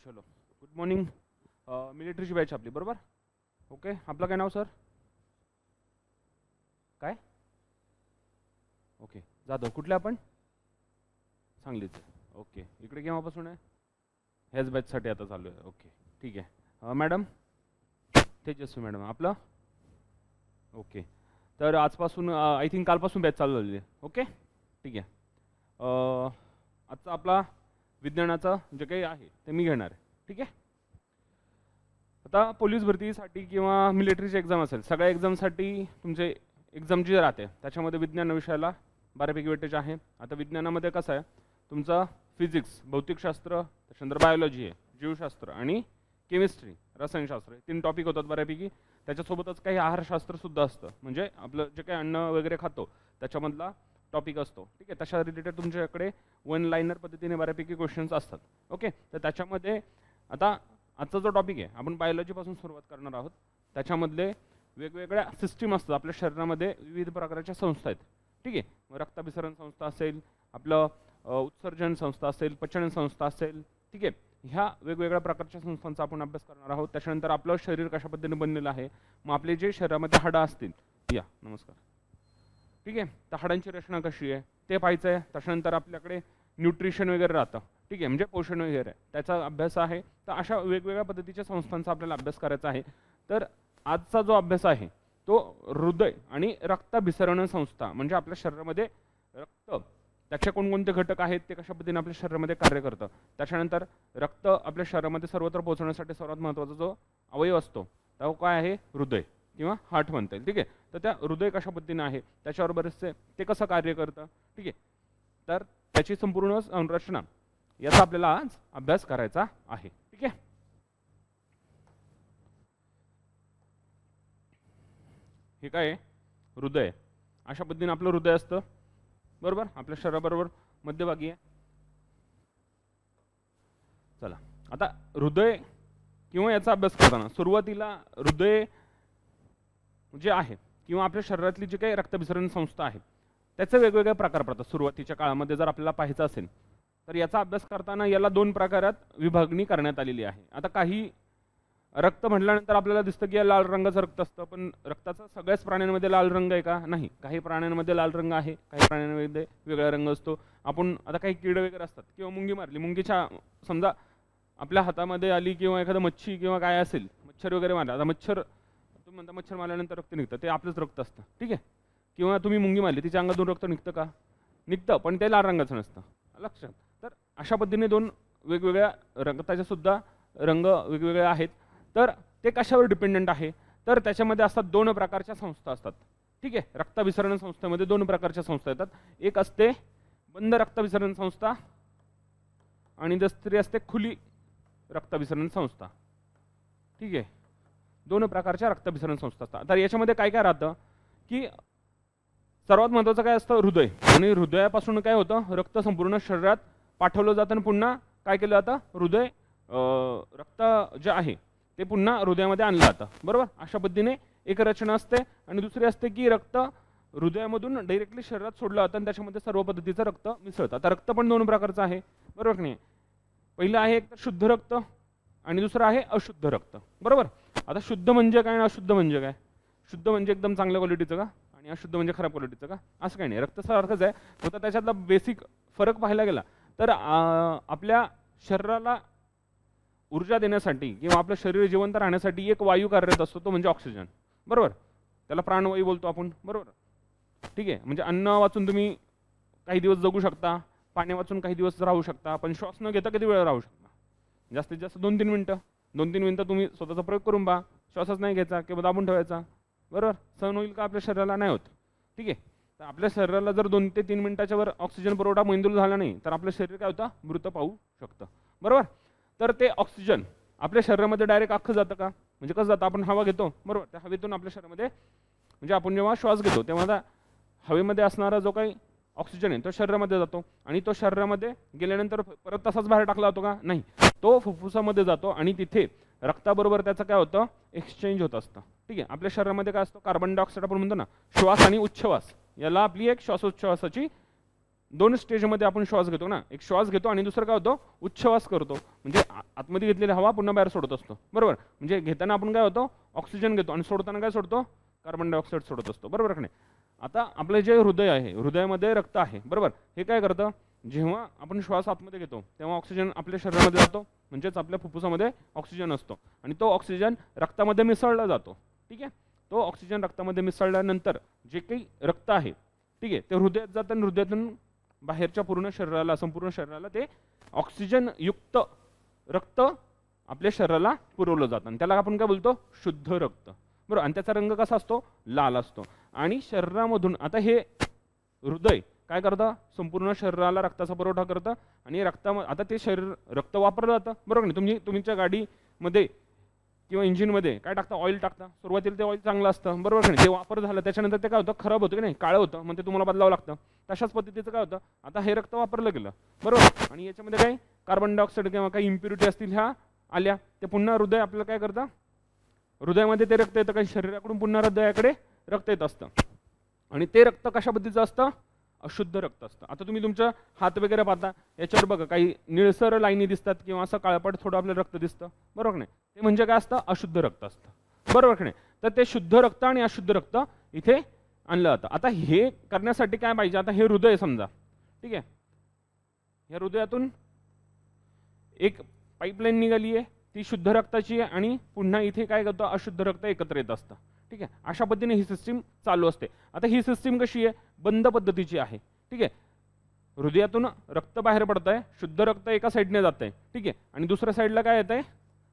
चलो good morning. मिलिटरीची batch आपली बरोबर. ओके, आपलं काय नाव सर? काय? ओके जाधव. कुठले आपण? सांगलीचे. ओके, इकडे केव्हापासून आहे? ह्याच बॅचसाठी आता चालू आहे. ओके ठीक आहे. मॅडम तेजस्वी मॅडम आपलं. ओके, तर आजपासून आय थिंक कालपासून बॅच चालू झालेली आहे. ओके ठीक आहे. आजचा आपला विज्ञानाचं जे काही आहे ते मी घेणार आहे. ठीक आहे. आता पोलीस भरतीसाठी किंवा मिलिटरीची एक्झाम असेल, सगळ्या एक्झामसाठी तुमचे एक्झाम जी राहते त्याच्यामध्ये विज्ञान विषयाला बऱ्यापैकी वेटेज आहे. आता विज्ञानामध्ये कसं आहे, तुमचं फिजिक्स, भौतिकशास्त्र, त्याच्यानंतर बायोलॉजी आहे, जीवशास्त्र आणि केमिस्ट्री, रसायनशास्त्र, 3 टॉपिक होतात बऱ्यापैकी. त्याच्यासोबतच काही आहारशास्त्रसुद्धा असतं, म्हणजे आपलं जे काही अन्न वगैरे खातो त्याच्यामधला टॉपिक असतो. ठीक आहे. तशा रिलेटेड तुमच्याकडे 1 लाइनर पद्धतीने बऱ्यापैकी क्वेश्चन्स असतात. ओके, तर त्याच्यामध्ये आता आजचा जो टॉपिक आहे आपण बायोलॉजीपासून सुरुवात करणार आहोत. त्याच्यामधले वेगवेगळ्या सिस्टीम असतात आपल्या शरीरामध्ये, विविध प्रकारच्या संस्था आहेत. ठीक आहे. मग रक्ताभिसरण संस्था असेल, आपलं उत्सर्जन संस्था असेल, पचन संस्था असेल. ठीक आहे. ह्या वेगवेगळ्या प्रकारच्या संस्थांचा आपण अभ्यास करणार आहोत. त्याच्यानंतर आपलं शरीर कशा पद्धतीने बनलेलं आहे, मग आपले जे शरीरामध्ये हाडं असतील, या नमस्कार, ठीक आहे, तर हाडांची रचना कशी आहे ते पाहायचं आहे. त्याच्यानंतर आपल्याकडे न्यूट्रिशन वगैरे राहतं. ठीक आहे, म्हणजे पोषण वगैरे त्याचा अभ्यास आहे. तर अशा वेगवेगळ्या पद्धतीच्या संस्थांचा आपल्याला अभ्यास करायचा आहे. तर आजचा जो अभ्यास आहे तो हृदय आणि रक्ताभिसरण संस्था, म्हणजे आपल्या शरीरामध्ये रक्त, त्याचे कोणकोणते घटक आहेत, ते कशा पद्धतीने आपल्या शरीरामध्ये कार्य करतं. त्याच्यानंतर रक्त आपल्या शरीरामध्ये सर्वत्र पोहोचवण्यासाठी सर्वात महत्त्वाचा जो अवयव असतो तो काय आहे, हृदय किंवा हार्ट म्हणता येईल. ठीक आहे. तर त्या हृदय कशा पद्धतीने आहे त्याच्यावर बरेचसे ते कसं कार्य करतं. ठीक आहे. तर त्याची संपूर्ण संरचना याचा आपल्याला आज अभ्यास करायचा आहे. ठीक आहे. हे काय आहे, हृदय. अशा पद्धतीने आपलं हृदय असतं बरोबर, आपल्या शरीराबरोबर मध्यभागी आहे. चला, आता हृदय किंवा याचा अभ्यास करताना सुरुवातीला हृदय जे आहे किंवा आपल्या शरीरातली जी काही रक्ताभिसरण संस्था आहे त्याचे वेगवेगळे प्रकार पडतात. सुरुवातीच्या काळामध्ये जर आपल्याला पाहायचं असेल तर याचा अभ्यास करताना याला 2 प्रकारात विभागणी करण्यात आलेली आहे. आता काही रक्त म्हटल्यानंतर आपल्याला दिसतं की या लाल रंगाचं रक्त असतं, पण रक्ताचा सगळ्याच प्राण्यांमध्ये लाल रंग आहे का? नाही. काही प्राण्यांमध्ये लाल रंग आहे, काही प्राण्यांमध्ये वेगळा रंग असतो. आपण आता काही कीड वगैरे असतात किंवा मुंगी मारली, मुंगीच्या समजा आपल्या हातामध्ये आली किंवा एखादं मच्छी किंवा काय असेल, मच्छर वगैरे मारला. आता मच्छर, तुम्ही म्हणता मच्छर मारल्यानंतर रक्त निघतं, ते आपलंच रक्त असतं. ठीक आहे. किंवा तुम्ही मुंगी मारली, तिच्या अंगातून रक्त निघतं का? निघतं, पण ते लाल रंगाचं नसतं. लक्षात. तर अशा पद्धतीने 2 वेगवेगळ्या रक्ताचे सुद्धा रंग वेगवेगळे आहेत. तर ते कशावर डिपेंडंट आहे, तर त्याच्यामध्ये असतात 2 प्रकारच्या संस्था असतात. ठीक आहे. रक्ताभिसरण संस्थेमध्ये 2 प्रकारच्या संस्था येतात. एक असते बंद रक्ताभिसरण संस्था आणि दुसरी असते खुली रक्ताभिसरण संस्था. ठीक आहे. 2 प्रकारच्या रक्ताभिसरण संस्था असतात. तर याच्यामध्ये काय काय राहतं की सर्वात महत्त्वाचं काय असतं, हृदय. आणि हृदयापासून काय होतं, रक्त संपूर्ण शरीरात पाठवलं जातं आणि पुन्हा काय केलं जातं, हृदय रक्त जे आहे ते पुन्हा हृदयामध्ये आणलं जातं बरोबर. अशा पद्धतीने एक रचना असते. आणि दुसरी असते की रक्त हृदयामधून डायरेक्टली शरीरात सोडलं जातं आणि त्याच्यामध्ये सर्व पद्धतीचं रक्त मिसळतं. आता रक्त पण 2 प्रकारचं आहे बरोबर की नाही. पहिलं आहे एक तर शुद्ध रक्त आणि दुसरं आहे अशुद्ध रक्त बरोबर. आता शुद्ध म्हणजे काय आणि अशुद्ध म्हणजे काय? शुद्ध म्हणजे एकदम चांगल्या क्वालिटीचं का, आणि अशुद्ध म्हणजे खराब क्वालिटीचं का? असं काही नाही. रक्त सारखंच आहे, फक्त त्याच्यातला बेसिक फरक पाहायला गेला तर आपल्या शरीराला ऊर्जा देण्यासाठी किंवा आपलं शरीर जिवंत राहण्यासाठी एक वायू कार्यरत असतो, तो म्हणजे ऑक्सिजन बरोबर. त्याला प्राणवायू बोलतो आपण बरोबर. ठीक आहे. म्हणजे अन्न वाचून तुम्ही काही दिवस जगू शकता, पाणी वाचून काही दिवस राहू शकता, पण श्वास न घेता किती वेळ राहू शकता? जास्तीत जास्त 2-3 मिनटं. 2-3 मिनटं तुम्ही स्वतःचा प्रयोग करून पहा. श्वासच नाही घ्यायचा किंवा दाबून ठेवायचा बरोबर. सहन होईल का? आपल्या शरीराला नाही होत. ठीक आहे. तर आपल्या शरीराला जर 2 ते 3 मिनिटाच्या वर ऑक्सिजन पुरवठा मेंदूला झाला नाही तर आपलं शरीर काय होतं, मृत पाहू शकतं बरोबर. तर ते ऑक्सिजन आपल्या शरीरामध्ये डायरेक्ट अख्खं जातं का? म्हणजे कसं जातं, आपण हवा घेतो बरोबर, त्या हवेतून आपल्या शरीरामध्ये, म्हणजे आपण जेव्हा श्वास घेतो तेव्हा हवेमध्ये असणारा जो काही ऑक्सिजन आहे तो शरीरामध्ये जातो आणि तो शरीरामध्ये गेल्यानंतर परत तसाच बाहेर टाकला जातो का? नाही. तो फुफ्फुसामध्ये जातो आणि तिथे रक्ताबरोबर त्याचं काय होतं, एक्सचेंज होत असतं. ठीक आहे. आपल्या शरीरामध्ये काय असतं, कार्बन डायऑक्साईड आपण म्हणतो ना, श्वास आणि उच्छ्वास, याला आपली एक श्वासोच्छ्वासाची दोन स्टेजमध्ये आपण श्वास घेतो ना, एक श्वास घेतो आणि दुसरं काय होतो, उच्छ्वास करतो, म्हणजे आतमध्ये घेतलेली हवा पुन्हा बाहेर सोडत असतो, बरोबर. म्हणजे घेताना आपण काय होतो, ऑक्सिजन घेतो आणि सोडताना काय सोडतो, कार्बन डायऑक्साईड सोडत असतो, बरोबर का नाही. आता आपलं जे हृदय आहे, हृदयामध्ये रक्त आहे, बरोबर. हे काय करतं, जेव्हा आपण श्वास आतमध्ये घेतो तेव्हा ऑक्सिजन आपल्या शरीरामध्ये जातो, म्हणजेच आपल्या फुफ्फुसामध्ये ऑक्सिजन असतो आणि तो ऑक्सिजन रक्तामध्ये मिसळला जातो, ठीक आहे. तो ऑक्सिजन रक्तामध्ये मिसळल्यानंतर जे काही रक्त आहे, ठीक आहे, ते हृदयात जातं आणि हृदयातून बाहेरच्या पूर्ण शरीराला, संपूर्ण शरीराला ते ऑक्सिजनयुक्त रक्त आपल्या शरीराला पुरवलं जातं आणि त्याला आपण काय बोलतो, शुद्ध रक्त, बरोबर. आणि त्याचा रंग कसा असतो, लाल असतो. आणि शरीरामधून आता हे हृदय काय करतं, संपूर्ण शरीराला रक्ताचा पुरवठा करतं आणि आता ते शरीर रक्त वापरलं जातं, बरोबर नाही. तुमच्या गाडीमध्ये किंवा इंजिनमध्ये काय टाकता, ऑइल टाकता, सुरुवातीला ते ऑइल चांगलं असतं, बरोबर नाही. ते वापर झालं त्याच्यानंतर ते काय होतं, खराब होतं की नाही, काळं होतं, मग ते तुम्हाला बदलावं लागतं. तशाच पद्धतीचं काय होतं, आता हे रक्त वापरलं गेलं, बरोबर. आणि याच्यामध्ये काय कार्बन डायऑक्साईड किंवा काही इम्प्युरिटी असतील ह्या आल्या, ते पुन्हा हृदय आपल्याला काय करतं, हृदयामध्ये ते रक्त येतं, काही शरीराकडून पुन्हा हृदयाकडे रक्त येत असतं आणि ते रक्त कशा पद्धतीचं असतं, अशुद्ध रक्त असतं. आता तुम्ही तुमचा हात वगैरे पाहता, याच्यावर बघा काही निळसर लाईनी दिसतात किंवा असं काळपट थोडं आपलं रक्त दिसतं, बरोबर नाही. ते म्हणजे काय असतं, अशुद्ध रक्त असतं, बरोबर की नाही. तर ते शुद्ध रक्त आणि अशुद्ध रक्त इथे आणलं जातं. आता हे करण्यासाठी काय पाहिजे, आता हे हृदय समजा, ठीक आहे, या हृदयातून एक पाईपलाईन निघाली आहे, ती शुद्ध रक्ताची आहे आणि पुन्हा इथे काय करतं, अशुद्ध रक्त एकत्र येत असतं, ठीक आहे. अशा पद्धतीने ही सिस्टीम चालू असते. आता ही सिस्टीम कशी आहे, बंद पद्धतीची आहे, ठीक आहे. हृदयातून रक्त बाहेर पडत आहे, शुद्ध रक्त एका साईडने जात आहे, ठीक आहे, आणि दुसऱ्या साईडला काय येत आहे,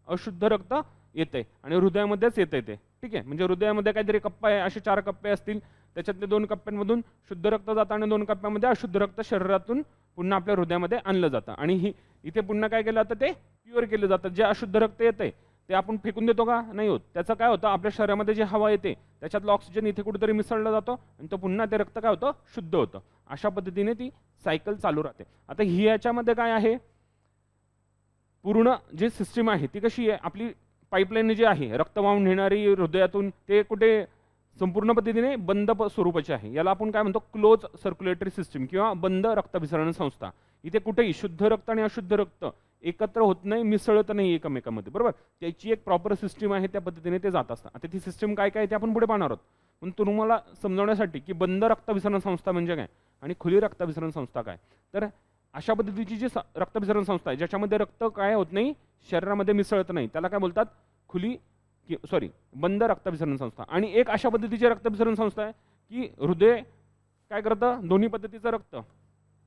अशुद्ध रक्त येत आहे आणि हृदयामध्येच येत आहे ते, ठीक आहे. म्हणजे हृदयामध्ये काहीतरी कप्पा आहे, असे 4 कप्पे असतील, त्याच्यातले 2 कप्प्यांमधून शुद्ध रक्त जातं आणि 2 कप्प्यामध्ये अशुद्ध रक्त शरीरातून पुन्हा आपल्या हृदयामध्ये आणलं जातं आणि इथे पुन्हा काय केलं जातं, ते प्युअर केलं जातं. जे अशुद्ध रक्त येते ते आपण फेकून देतो का, नाही होत. त्याचं काय होतं, आपल्या शरीरामध्ये जी हवा येते त्याच्यातलं ऑक्सिजन इथे कुठेतरी मिसळला जातो आणि तो पुन्हा ते रक्त काय होतं, शुद्ध होतं. अशा पद्धतीने ती सायकल चालू राहते. आता ही याच्यामध्ये काय आहे, पूर्ण जी सिस्टीम आहे ती कशी आहे, आपली पाईपलाईन जी आहे रक्त वाहून नेणारी हृदयातून, ते कुठे संपूर्ण पद्धतीने बंद स्वरूपाची आहे. याला आपण काय म्हणतो, क्लोज सर्क्युलेटरी सिस्टीम किंवा बंद रक्तभिसरण संस्था. इथे कुठेही शुद्ध रक्त आणि अशुद्ध रक्त एकत्र होत नाही, मिसळत नाही एकमेकांमध्ये, बरोबर. त्याची एक प्रॉपर सिस्टीम आहे, त्या पद्धतीने ते जात असतं. आता ती सिस्टीम काय काय ते आपण पुढे पाहणार आहोत, पण तुम्हाला समजवण्यासाठी की बंद रक्तभिसरण संस्था म्हणजे काय आणि खुली रक्तभिसरण संस्था काय. तर अशा पद्धतीची जी रक्तभिसरण संस्था आहे ज्याच्यामध्ये रक्त काय होत नाही, शरीरामध्ये मिसळत नाही, त्याला काय बोलतात, बंद रक्तभिसरण संस्था. आणि एक अशा पद्धतीची रक्तभिसरण संस्था आहे की हृदय काय करतं, दोन्ही पद्धतीचं रक्त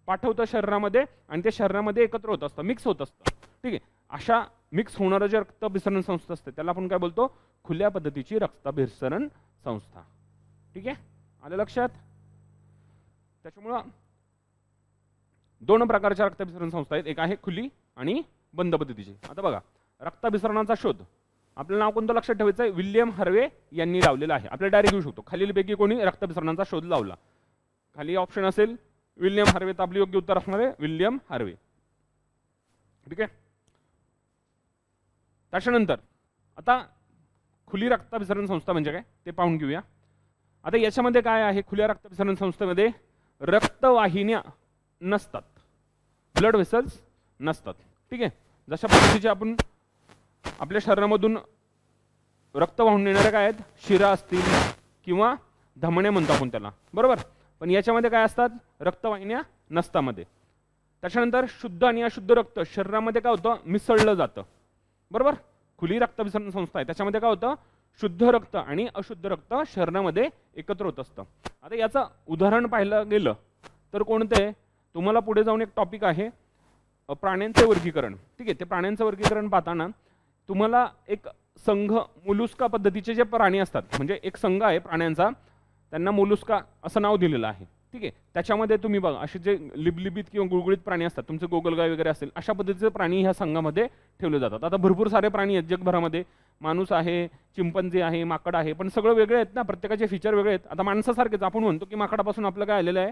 पाठवतं शरीरामध्ये आणि ते शरीरामध्ये एकत्र होत असतं, मिक्स होत असतं, ठीक आहे. अशा मिक्स होणारं जे रक्तभिसरण संस्था असते त्याला आपण काय बोलतो, खुल्या पद्धतीची रक्तभिसरण संस्था, ठीक आहे. आलं लक्षात. त्याच्यामुळं 2 प्रकारच्या रक्तभिसरण संस्था आहेत, एक आहे खुली आणि बंद पद्धतीची. आता बघा, रक्तभिसरणाचा शोध आपलं नाव कोणतं लक्षात ठेवायचं आहे, विल्यम हार्वे यांनी लावलेलं आहे. आपल्याला डायरेक्ट घेऊ शकतो, खालीलपैकी कोणी रक्तभिसरणाचा शोध लावला. खाली ऑप्शन असेल विल्यम हार्वे, तर आपली योग्य उत्तर असणार आहे विल्यम हार्वे, ठीक आहे. त्याच्यानंतर आता खुली रक्तभिसरण संस्था म्हणजे काय ते पाहून घेऊया. आता याच्यामध्ये काय आहे, खुल्या रक्तभिसरण संस्थेमध्ये रक्तवाहिन्या नसतात, ब्लड व्हेसल्स नसतात, ठीक आहे. जशा पद्धतीचे आपण आपल्या शरीरामधून रक्त वाहून नेणारे काय आहेत, शिरा असतील किंवा धमण्या म्हणतो आपण त्याला, बरोबर. पण याच्यामध्ये काय असतात, रक्तवाहिन्या नसतात मध्ये. त्याच्यानंतर शुद्ध आणि अशुद्ध रक्त शरीरामध्ये काय होतं, मिसळलं जातं, बरोबर. खुली रक्तभिसरण संस्था आहे त्याच्यामध्ये काय होतं, शुद्ध रक्त आणि अशुद्ध रक्त शरीरामध्ये एकत्र होत असतं. आता याचं उदाहरण पाहिलं गेलं तर कोणते, तुम्हाला पुढे जाऊन एक टॉपिक आहे प्राण्यांचे वर्गीकरण, ठीक आहे. ते प्राण्यांचं वर्गीकरण पाहताना तुम्हाला एक संघ मोलुस्का पद्धतीचे जे प्राणी असतात, म्हणजे एक संघ आहे प्राण्यांचा, त्यांना मोलुस्का असं नाव दिलेलं आहे, ठीक आहे. त्याच्यामध्ये तुम्ही बघा असे जे लिबलिबीत किंवा गुळगुळीत प्राणी असतात, तुमचे गोगलगाय वगैरे असेल, अशा पद्धतीचे प्राणी ह्या संघामध्ये ठेवले जातात. आता भरपूर सारे प्राणी आहेत जगभरामध्ये, माणूस आहे, चिंपंजी आहे, माकड आहे, पण सगळं वेगळे आहेत ना, प्रत्येकाचे फीचर वेगळे आहेत. आता माणसासारखेच आपण म्हणतो की माकडापासून आपलं काय आलेलं आहे,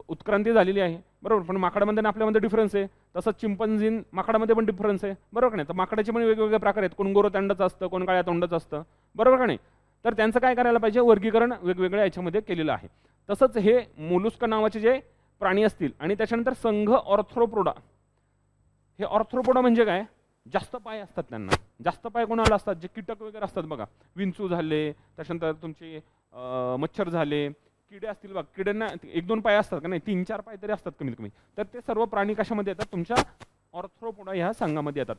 उत्क्रांती झालेली आहे, बरोबर. पण माकडामध्ये आणि आपल्यामध्ये डिफरन्स आहे. तसंच चिंपंझीन माकडामध्ये पण डिफरन्स आहे, बरोबर का नाही. तर माकडाचे पण वेगवेगळे प्रकार आहेत, कोण गोरो तोंडाचं असतं, कोण काळ्या तोंडाचं असतं, बरोबर का नाही. तर त्यांचं काय करायला पाहिजे, वर्गीकरण वेगवेगळ्या याच्यामध्ये केलेलं आहे. तसंच हे मोलुस्का नावाचे जे प्राणी असतील आणि त्याच्यानंतर संघ ऑर्थ्रोपोडा. हे ऑर्थ्रोपोडा म्हणजे काय, जास्त पाय असतात त्यांना. जास्त पाय कोणाला असतात, जे कीटक वगैरे असतात बघा, विंचू झाले, त्याच्यानंतर तुमचे मच्छर झाले, किडे असतील बघा, किड्यांना 1-2 पाय असतात का नाही, 3-4 पाय तरी असतात कमीत कमी. तर ते सर्व प्राणी कशामध्ये येतात, तुमच्या ऑर्थ्रोपोडा ह्या संघामध्ये येतात.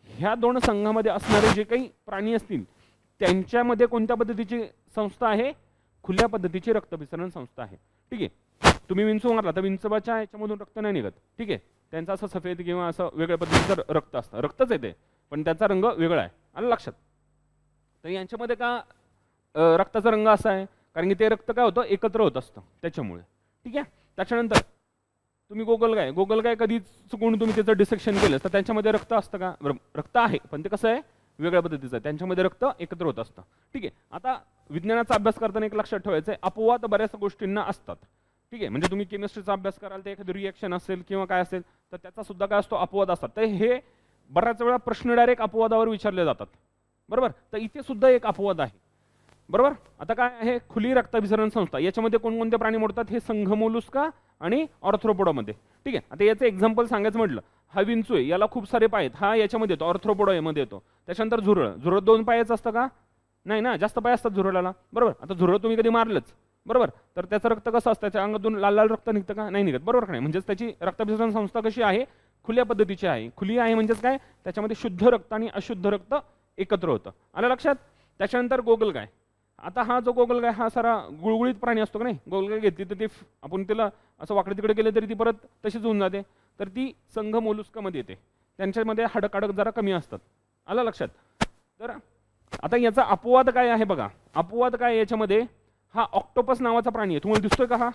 ह्या 2 संघामध्ये असणारे जे काही प्राणी असतील त्यांच्यामध्ये कोणत्या पद्धतीची संस्था आहे, खुल्या पद्धतीची रक्तभिसरण संस्था आहे. ठीक आहे, तुम्ही विंचू मारला तर विंचवाच्या याच्यामधून रक्त नाही निघत. ठीक आहे, त्यांचं असं सफेद किंवा असं वेगळ्या पद्धतीचं रक्त असतं, रक्तच येते पण त्याचा रंग वेगळा आहे. आलं लक्षात. तर यांच्यामध्ये का रक्ताचा रंग असा आहे, कारण की ते रक्त काय होतं, एकत्र होत असतं त्याच्यामुळे. ठीक आहे, त्याच्यानंतर तुम्ही गोगलगाय कधी चुकून तुम्ही त्याचं डिसेक्शन केलं तर त्यांच्यामध्ये रक्त असतं का, रक्त आहे पण ते कसं आहे, वेगळ्या पद्धतीचं आहे, त्यांच्यामध्ये रक्त एकत्र होत असतं. ठीक आहे, आता विज्ञानाचा अभ्यास करताना एक लक्षात ठेवायचं आहे, अपवाद बऱ्याच गोष्टींना असतात. ठीक आहे, म्हणजे तुम्ही केमिस्ट्रीचा अभ्यास कराल तर एखादी रिएक्शन असेल किंवा काय असेल तर त्याचा सुद्धा काय असतो, अपवाद असतात. तर हे बऱ्याच वेळा प्रश्न डायरेक्ट अपवादावर विचारले जातात. बरोबर, तर इथे सुद्धा एक अपवाद आहे. बरोबर, आता काय आहे, खुली रक्ताभिसरण संस्था. याच्यामध्ये कोणकोणते प्राणी मोडतात, हे संघ मोलुस्का आणि ऑर्थ्रोपोडामध्ये. ठीक आहे, आता याचं एक्झाम्पल सांगायचं म्हटलं, हा विंचू आहे, याला खूप सारे पाय आहेत, हा याच्यामध्ये येतो, ऑर्थ्रोपोडा मध्ये येतो. त्याच्यानंतर झुरळ 2 पायाचं असतं का, नाही ना, जास्त पाय असतात झुरळाला. बरोबर, आता झुरळ तुम्ही कधी मारलंच, बरोबर, तर त्याचं रक्त कसं असतं, त्याच्या अंगातून लाल लाल रक्त निघतं का, नाही निघत. बरोबर का नाही, म्हणजेच त्याची रक्तभिसरण संस्था कशी आहे, खुल्या पद्धतीची आहे. खुली आहे म्हणजेच काय, त्याच्यामध्ये शुद्ध रक्त आणि अशुद्ध रक्त एकत्र होतं. आलं लक्षात. त्याच्यानंतर गोगलगाय. आता हा जो गोगलगाय हा सारा गुळगुळीत प्राणी असतो का नाही, गोगलगाय घेतली तर ते आपण तिला असं वाकडे तिकडे केले तरी ती परत तशीच होऊन जाते. तर ती संघ मोलुस्कामध्ये येते, त्यांच्यामध्ये हाडकाडक जरा कमी असतात. आलं लक्षात. तर आता याचा अपवाद काय आहे बघा, अपवाद काय याच्यामध्ये, हा ऑक्टोपस नावाचा प्राणी आहे. तुम्हाला दिसतोय का,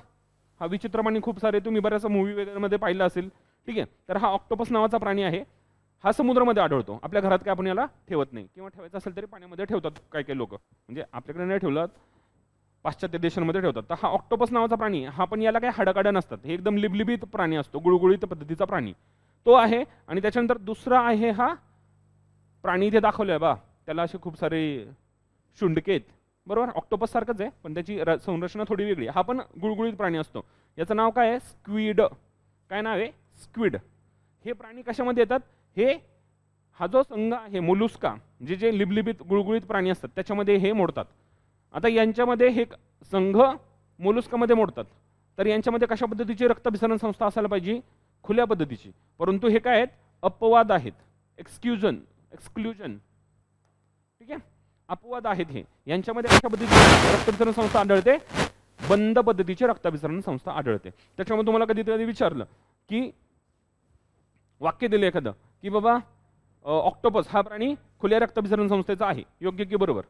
हा विचित्र प्राणी खूप सारे तुम्ही बऱ्याच मूवी वगैरे मध्ये पाहिलं असेल. ठीक आहे, तर हा ऑक्टोपस नावाचा प्राणी आहे. हा समुद्रामध्ये आढळतो. आपल्या घरात काय आपण याला ठेवत नाही, किंवा ठेवायचं असेल तरी पाण्यामध्ये ठेवतात काही काही लोक, म्हणजे आपल्याकडे नाही ठेवलं, पाश्चात्य देशांमध्ये ठेवतात. तर हा ऑक्टोपस नावाचा प्राणी, हा पण याला काही हाडकाडं नसतात, हे एकदम लिबलिबीत प्राणी असतो, गुळगुळीत पद्धतीचा प्राणी तो आहे. आणि त्याच्यानंतर दुसरा आहे हा प्राणी इथे दाखवलाय बा, त्याला असे खूप सारे शुंडके आहेत. बरोबर, ऑक्टोपस सारखंच आहे पण त्याची संरचना थोडी वेगळी. हा पण गुळगुळीत प्राणी असतो. याचं नाव काय आहे, स्क्विड. काय नाव आहे, स्क्विड. हे प्राणी कशामध्ये येतात, हे हा जो संघ आहे मोलुस्का, जे लिबलिबीत गुळगुळीत प्राणी असतात त्याच्यामध्ये हे मोडतात. आता यांच्यामध्ये हे संघ मोलुस्कामध्ये मोडतात, तर यांच्यामध्ये कशा पद्धतीची रक्तभिसरण संस्था असायला पाहिजे, खुल्या पद्धतीची. परंतु हे काय आहेत, अपवाद आहेत, एक्सक्लुजन. ठीक आहे, अपवाद आहेत हे. यांच्यामध्ये कशा पद्धतीची रक्तभिसरण संस्था आढळते, बंद पद्धतीची रक्ताभिसरण संस्था आढळते. त्याच्यामुळे तुम्हाला कधी कधी विचारलं की वाक्य दिलं एखादं की बाबा ऑक्टोपस हा प्राणी खुल्या रक्तभिसरण संस्थेचा आहे, योग्य की बरोबर,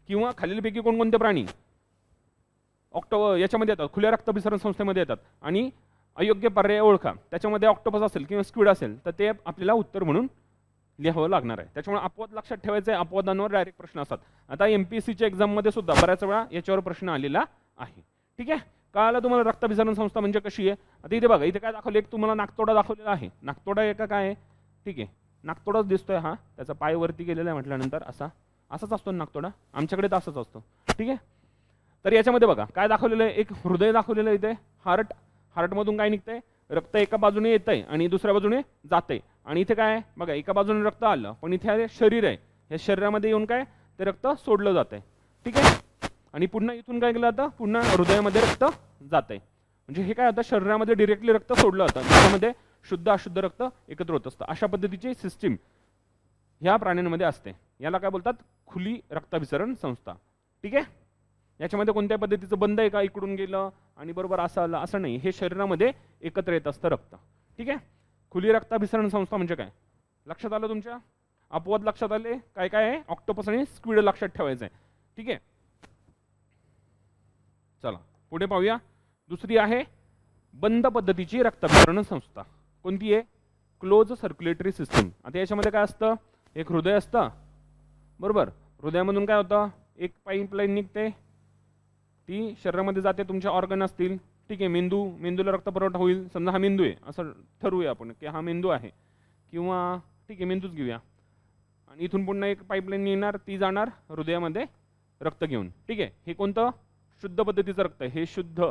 किंवा खालीलपैकी कोणकोणते प्राणी याच्यामध्ये येतात, खुल्या रक्तभिसरण संस्थेमध्ये येतात, आणि अयोग्य पर्याय ओळखा. त्याच्यामध्ये ऑक्टोपस असेल किंवा स्क्विड असेल तर ते आपल्याला उत्तर म्हणून लिहावं लागणार आहे. त्याच्यामुळे अपवाद लक्षात ठेवायचं आहे, अपवादांवर डायरेक्ट प्रश्न असतात. आता MPSCच्या एक्झाममध्ये सुद्धा बऱ्याच वेळा याच्यावर प्रश्न आलेला आहे. ठीक आहे, कळालं तुम्हाला रक्तभिसरण संस्था म्हणजे कशी आहे. आता इथे बघा, इथे काय दाखवलं, एक तुम्हाला नाकतोडा दाखवलेला आहे. नाकतोडा एका काय आहे, ठीक आहे, नाकतोडाच दिसतोय हा, त्याचा पाय वरती गेलेला आहे म्हटल्यानंतर असाच असतो नाकतोडा, आमच्याकडे तर असंच असतो. ठीक आहे, तर याच्यामध्ये बघा काय दाखवलेलं आहे, एक हृदय दाखवलेलं आहे इथे, हार्टमधून काय निघतंय, रक्त एका बाजूने येतंय आणि दुसऱ्या बाजूने जातंय. आणि इथे काय आहे बघा, एका बाजूने रक्त आलं पण इथे शरीर आहे, या शरीरामध्ये येऊन काय ते रक्त सोडलं जातंय. ठीक आहे, आणि पुन्हा इथून काय केलं जातं, पुन्हा हृदयामध्ये रक्त जातंय. म्हणजे हे काय होतं, शरीरामध्ये डिरेक्टली रक्त सोडलं जातं, त्याच्यामध्ये शुद्ध अशुद्ध रक्त एकत्र होत असतं. अशा पद्धतीची सिस्टीम ह्या प्राण्यांमध्ये असते. याला काय बोलतात, खुली रक्ताभिसरण संस्था. ठीक आहे, याच्यामध्ये कोणत्या पद्धतीचं बंद आहे का, इकडून गेलं आणि बरोबर असं आलं असं नाही, हे शरीरामध्ये एकत्र येत असतं रक्त. ठीक आहे, खुली रक्ताभिसरण संस्था म्हणजे काय, लक्षात आलं तुमच्या. अपवाद लक्षात आले, काय काय आहे, ऑक्टोपस आणि स्क्विड लक्षात ठेवायचं आहे. ठीक आहे, चला पुढे पाहूया. दुसरी आहे बंद पद्धतीची रक्ताभिसरण संस्था. कोणती आहे, क्लोज सर्क्युलेटरी सिस्टीम. आता याच्यामध्ये काय असतं, एक हृदय असतं, बरोबर, हृदयामधून काय होतं, एक पाईपलाईन निघते, ती शरीरामध्ये जाते, तुमचे ऑर्गन असतील. ठीक आहे, मेंदूला रक्तपुरवठा होईल, समजा हा मेंदू आहे असं ठरवूया आपण की हा मेंदू आहे, किंवा ठीक आहे मेंदूच घेऊया. आणि इथून पुन्हा एक पाईपलाईन येणार, ती जाणार हृदयामध्ये रक्त घेऊन. ठीक आहे, हे कोणतं, शुद्ध पद्धतीचं रक्त, हे शुद्ध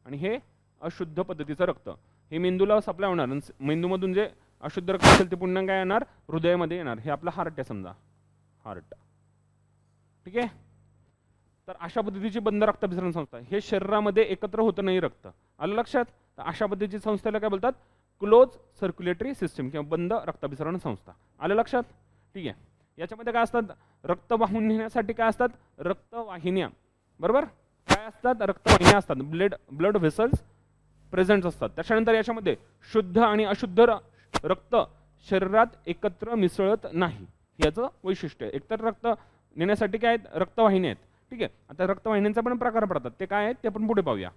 आणि हे अशुद्ध पद्धतीचं रक्त हे मेंदूला सप्लाय होणार, मेंदूमधून जे अशुद्ध रक्त असेल ते पुन्हा काय येणार, हृदयामध्ये येणार. हे आपलं हार्ट आहे समजा, हार्ट. ठीक आहे. तर अशा पद्धतीची बंद रक्ताभिसरण संस्था, हे शरीरामध्ये एकत्र होतं नाही रक्त, आलं लक्षात. तर अशा पद्धतीची संस्थेला काय बोलतात, क्लोज सर्क्युलेटरी सिस्टम किंवा बंद रक्ताभिसरण संस्था, आलं लक्षात. ठीक आहे. याच्यामध्ये काय असतात, रक्त वाहून नेण्यासाठी काय असतात, रक्तवाहिन्या, बरोबर. काय असतात, रक्तवाहिन्या असतात, ब्लड व्हेसल्स प्रेझेंट असतात. त्याच्यानंतर याच्यामध्ये शुद्ध आणि अशुद्ध रक्त शरीरात एकत्र मिसळत नाही, याचं वैशिष्ट्य आहे. एकतर रक्त नेण्यासाठी काय आहेत, रक्तवाहिन्या आहेत. ठीक आहे. आता रक्तवाहिन्यांचा पण प्रकार पडतात, ते काय आहेत ते आपण पुढे पाहूया.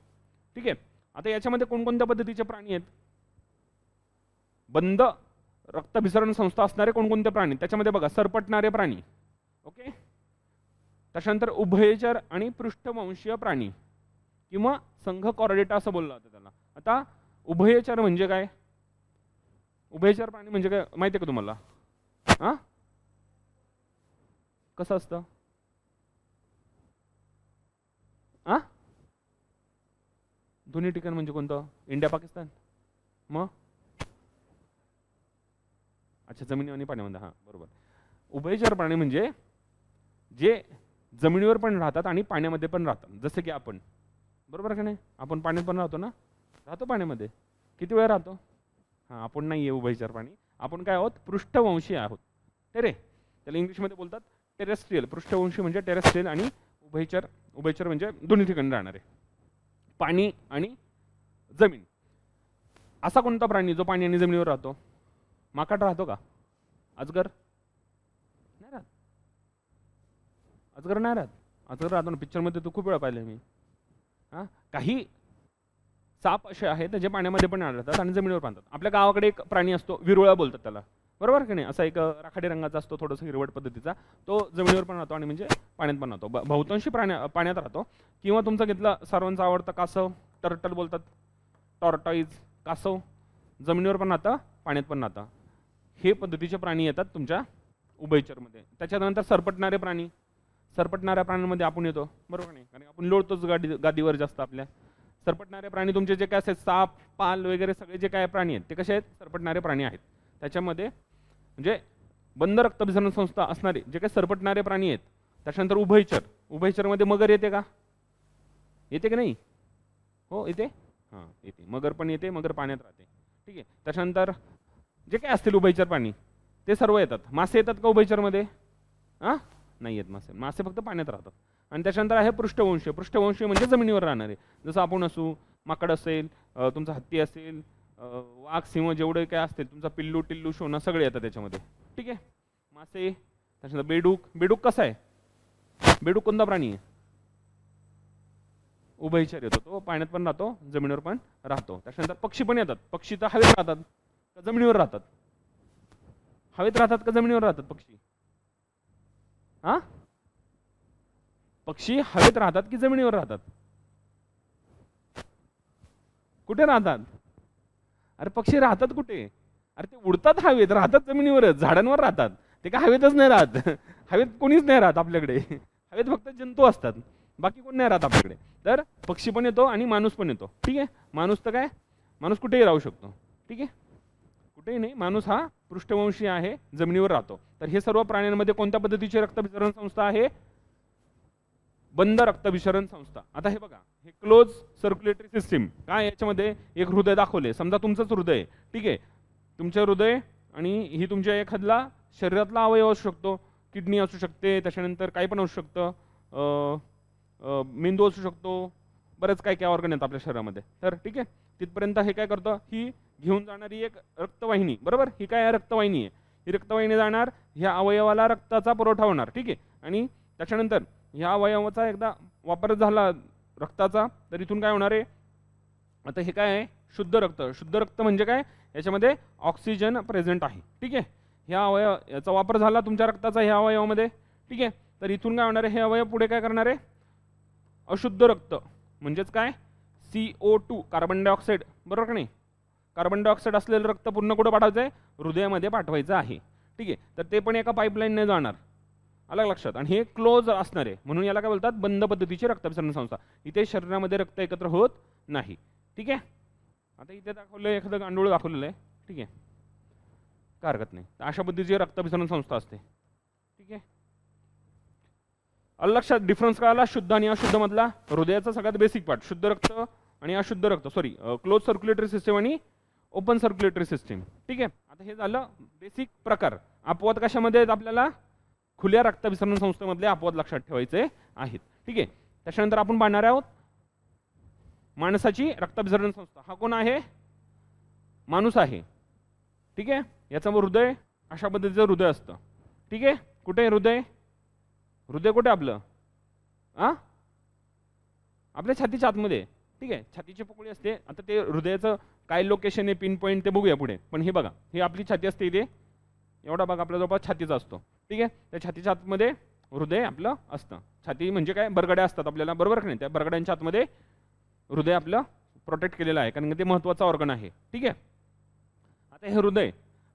ठीक आहे. आता याच्यामध्ये कोणकोणत्या पद्धतीचे प्राणी आहेत, बंद रक्तभिसरण संस्था असणारे कोणकोणते प्राणी, त्याच्यामध्ये बघा सरपटणारे प्राणी. ओके. त्याच्यानंतर उभयचर आणि पृष्ठवंशीय प्राणी किंवा संघ कॉर्डेटा असं बोललं जातं त्याला. आता उभयचर म्हणजे काय, उभयचर प्राणी म्हणजे काय माहिती आहे का तुम्हाला, हां कसं असतं, हां दोन्ही ठिकाण म्हणजे कोणतं, इंडिया पाकिस्तान, मग अच्छा जमिनी आणि पाण्यामध्ये, हां बरोबर. उभयचर प्राणी म्हणजे जे जमिनीवर पण राहतात आणि पाण्यामध्ये पण राहतात, जसं की आपण, बरोबर का नाही, आपण पाण्यात पण राहतो ना, राहतो पाण्यामध्ये, किती वेळ राहतो. हां आपण नाही आहे उभयचर प्राणी, आपण काय आहोत, पृष्ठवंशी आहोत. टेरे, त्याला इंग्लिशमध्ये बोलतात टेरेस्ट्रियल. पृष्ठवंशी म्हणजे टेरेस्ट्रियल आणि उभयचर, उभयचर म्हणजे दोन्ही ठिकाणी राहणारे, पाणी आणि जमीन. असा कोणता प्राणी जो पाणी आणि जमिनीवर राहतो, माकड राहतो का, अजगर नाही राहत, अजगर नाही राहत, अजगर राहतो ना, पिक्चरमध्ये तो खूप वेळा पाहिले मी. हां काही साप असे आहेत जे पाण्यामध्ये पण आढळतात आणि जमिनीवर पाहतात. आपल्या गावाकडे एक प्राणी असतो, विरुळा बोलतात त्याला, बरोबर की नाही, असा एक राखाडी रंगाचा असतो, थोडंसं हिरवट पद्धतीचा, तो जमिनीवर पण राहतो आणि म्हणजे पाण्यात पण राहतो. बहुतांशी पाण्यात राहतो. किंवा तुमचं घेतलं सर्वांचं आवडतं कासव, टर्टल बोलतात, टॉर्टॉईज, कासव, जमिनीवर पण राहतं पाण्यात पण राहतं. हे पद्धतीचे प्राणी येतात तुमच्या उभयचरमध्ये. त्याच्यानंतर सरपटणारे प्राणी, सरपटणाऱ्या प्राण्यांमध्ये आपण येतो, बरोबर नाही, कारण आपण लोळतोच गादीवर जास्त. आपल्या सरपटणारे प्राणी तुमचे जे काय असतात, साप, पाल वगैरे सगळे जे काय प्राणी आहेत ते कसे आहेत, सरपटणारे प्राणी आहेत. त्याच्यामध्ये म्हणजे बंद रक्तभिसरण संस्था असणारे जे काही सरपटणारे प्राणी आहेत. त्याच्यानंतर उभयचर, उभयचरमध्ये मगर येते का, येते की नाही, हो येते, हां येते, मगर पण येते, मगर पाण्यात राहते. ठीक आहे. त्याच्यानंतर जे काय असतील उभयचर प्राणी ते सर्व येतात. मासे येतात का उभयचरमध्ये, हां नाही येत मासे, मासे फक्त पाण्यात राहतात. आणि त्याच्यानंतर आहे पृष्ठवंशी, पृष्ठवंशी म्हणजे जमिनीवर राहणारे, जसं आपण असू, माकड असेल, तुमचा हत्ती असेल, वाघ, सिंह, जेवढे काय असतील, तुमचा पिल्लू टिल्लू शोना सगळे येतात त्याच्यामध्ये. ठीक आहे. मासे, त्याच्यानंतर बेडूक, बेडूक कसा आहे, बेडूक कोणता प्राणी आहे, उभयचर येतो, तो पाण्यात पण राहतो, जमिनीवर पण राहतो. त्याच्यानंतर पक्षी पण येतात. पक्षी तर हवेत राहतात का जमिनीवर राहतात, हवेत राहतात का जमिनीवर राहतात पक्षी, हां पक्षी हवेत राहतात की जमिनीवर राहतात, कुठे राहतात, अरे पक्षी राहतात कुठे, अरे ते उडतात हवेत, राहतात जमिनीवरच, झाडांवर राहतात, ते काय हवेतच नाही राहत. हवेत कोणीच नाही राहत आपल्याकडे, हवेत फक्त जंतू असतात, बाकी कोण नाही राहत आपल्याकडे. तर पक्षी पण येतो आणि माणूस पण येतो. ठीक आहे. माणूस तर काय, माणूस कुठेही राहू शकतो. ठीक आहे, कुठेही नाही, माणूस हा पृष्ठवंशी आहे, जमिनीवर राहतो. तर हे सर्व प्राण्यांमध्ये कोणत्या पद्धतीची रक्तभिसरण संस्था आहे, बंद रक्तभिसरण संस्था. आता हे बघा, हे क्लोज सर्क्युलेटरी सिस्टीम काय, याच्यामध्ये एक हृदय दाखवले, समजा तुमचंच हृदय. ठीक आहे, तुमचे हृदय आणि ही तुमच्या एखादला शरीरातला अवयव असू शकतो, किडनी असू शकते, त्याच्यानंतर काही पण असू शकतं, मेंदू असू शकतो, बरेच काय काय ऑर्गन आहेत आपल्या शरीरामध्ये. तर ठीक आहे, तिथपर्यंत हे काय करतं, ही घेऊन जाणारी एक रक्तवाहिनी, बरोबर, ही काय रक्तवाहिनी आहे, ही रक्तवाहिनी जाणार, ह्या अवयवाला रक्ताचा पुरवठा होणार. ठीक आहे. आणि त्याच्यानंतर ह्या अवयवाचा एकदा वापर झाला रक्ताचा, तर इथून काय होणार आहे, आता हे काय आहे, शुद्ध रक्त. शुद्ध रक्त म्हणजे काय, याच्यामध्ये ऑक्सिजन प्रेझेंट आहे. ठीक आहे. ह्या याचा वापर झाला तुमच्या रक्ताचा ह्या अवयवामध्ये. ठीक आहे. तर इथून काय होणार आहे, हे अवयव पुढे काय करणार आहे, अशुद्ध रक्त म्हणजेच काय, CO2 कार्बन डायऑक्साईड, बरोबर का नाही, कार्बन डायऑक्साईड असलेलं रक्त पूर्ण कुठं पाठवायचं आहे, हृदयामध्ये पाठवायचं आहे. ठीक आहे. तर ते पण एका पाईपलाईनने जाणार, अलग लक्षात. आणि हे क्लोज असणार आहे, म्हणून याला काय बोलतात, बंद पद्धतीची रक्तभिसरण संस्था. इथे शरीरामध्ये रक्त एकत्र होत नाही. ठीक आहे. आता इथे दाखवलं एखादं गांडूळ दाखवलेलं आहे, ठीक आहे, काय हरकत नाही. तर अशा पद्धतीची रक्तभिसरण संस्था असते, ठीक आहे. लक्षात डिफरन्स काय आला शुद्ध आणि अशुद्ध मधला? हृदयाचा सगळ्यात बेसिक पार्ट शुद्ध रक्त आणि अशुद्ध रक्त, सॉरी क्लोज सर्क्युलेटरी सिस्टीम आणि ओपन सर्क्युलेटरी सिस्टीम, ठीक आहे. आता हे झालं बेसिक प्रकार. अपवाद कशामध्ये आहेत? आपल्याला खुल्या रक्तभिसरण संस्थेमधले अपवाद लक्षात ठेवायचे आहेत, ठीक आहे. त्याच्यानंतर आपण पाहणार आहोत माणसाची रक्तभिसरण संस्था. हा कोण आहे? माणूस आहे, ठीक आहे. याचं हृदय अशा पद्धतीचं हृदय असतं, ठीक आहे. कुठे आहे हृदय? हृदय कुठे आपलं? आपल्या छातीच्या आतमध्ये, ठीक आहे. छातीची पोकळी असते. आता ते हृदयाचं काय लोकेशन आहे, पिन पॉईंट ते बघूया पुढे. पण हे बघा, ही आपली छाती असते इथे, एवढा भाग आपल्या जवळपास छातीचा असतो, ठीक आहे. त्या छातीच्या आतमध्ये हृदय आपलं असतं. छाती म्हणजे काय? बरगड्या असतात आपल्याला, बरोबर की नाही? त्या बरगड्यांच्या आतमध्ये हृदय आपलं प्रोटेक्ट केलेलं आहे, कारण ते महत्त्वाचं ऑर्गन आहे, ठीक आहे. आता हे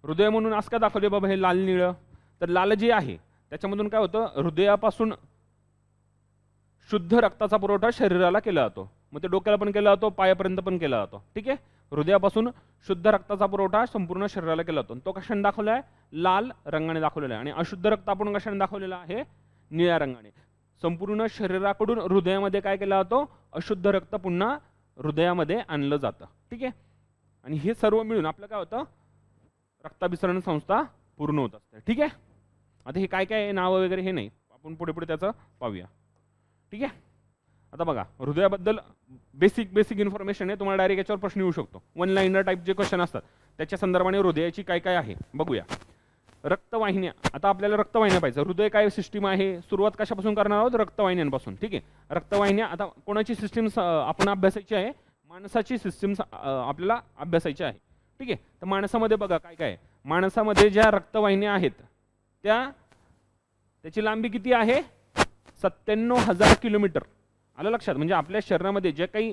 हृदय म्हणून असं का दाखवले बाबा हे लाल निळं? तर लाल जे आहे त्याच्यामधून काय होतं, हृदयापासून शुद्ध रक्ताचा पुरवठा शरीराला केला जातो. मग ते डोक्याला पण केला जातो, पायापर्यंत पण केला जातो, ठीक आहे. हृदयापासून शुद्ध रक्ताचा पुरवठा संपूर्ण शरीराला केला जातो. तो कशाने दाखवला आहे? लाल रंगाने दाखवलेला आहे. आणि अशुद्ध रक्त आपण कशाने दाखवलेला आहे? निळ्या रंगाने. संपूर्ण शरीराकडून हृदयामध्ये काय केला जातो? अशुद्ध रक्त पुन्हा हृदयामध्ये आणलं जातं, ठीक आहे. आणि हे सर्व मिळून आपलं काय होतं? रक्ताभिसरण संस्था पूर्ण होत असते, ठीक आहे. आता हे काय काय नावं वगैरे हे नाही, आपण पुढे पुढे त्याचं पाहूया, ठीक आहे. आता बघा, हृदयाबद्दल बेसिक इन्फॉर्मेशन आहे. तुम्हाला डायरेक्ट याच्यावर प्रश्न येऊ शकतो. वन लाईनर टाईप जे क्वेश्चन असतात त्याच्या संदर्भाने हृदयाची काय काय आहे बघूया. रक्तवाहिन्या. आता आपल्याला रक्तवाहिन्या पाहिजे. हृदय काय सिस्टीम आहे? सुरुवात कशापासून करणार आहोत? रक्तवाहिन्यांपासून, ठीक आहे. रक्तवाहिन्या आता कोणाची सिस्टीम आपण अभ्यासायची आहे? माणसाची सिस्टीम आपल्याला अभ्यासायची आहे, ठीक आहे. तर माणसामध्ये बघा काय काय. माणसामध्ये ज्या रक्तवाहिन्या आहेत त्याची लांबी किती आहे? 97,000 किलोमीटर. आलं लक्षात? म्हणजे आपल्या शरीरामध्ये जे काही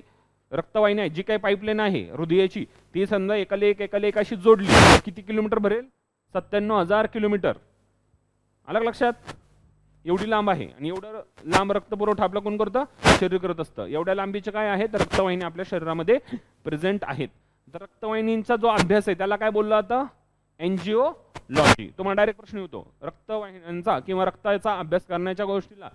रक्तवाहिन्या आहे, जी काही पाईपलाईन आहे हृदयाची, ती समजा एकाला एक अशी जोडली तर किती किलोमीटर भरेल? 97,000 किलोमीटर. आलं लक्षात? एवढी लांब आहे. आणि एवढं लांब रक्तपुरवठा आपलं कोण करतं? शरीर करत असतं. एवढ्या लांबीचे काय आहे? तर रक्तवाहिन्या आपल्या शरीरामध्ये प्रेझेंट आहेत. तर रक्तवाहिनींचा जो अभ्यास आहे त्याला काय बोललं जातं? एंजिओलॉजी. तुम्हाला डायरेक्ट प्रश्न येतो, रक्तवाहिन्यांचा किंवा रक्ताचा अभ्यास करण्याच्या गोष्टीला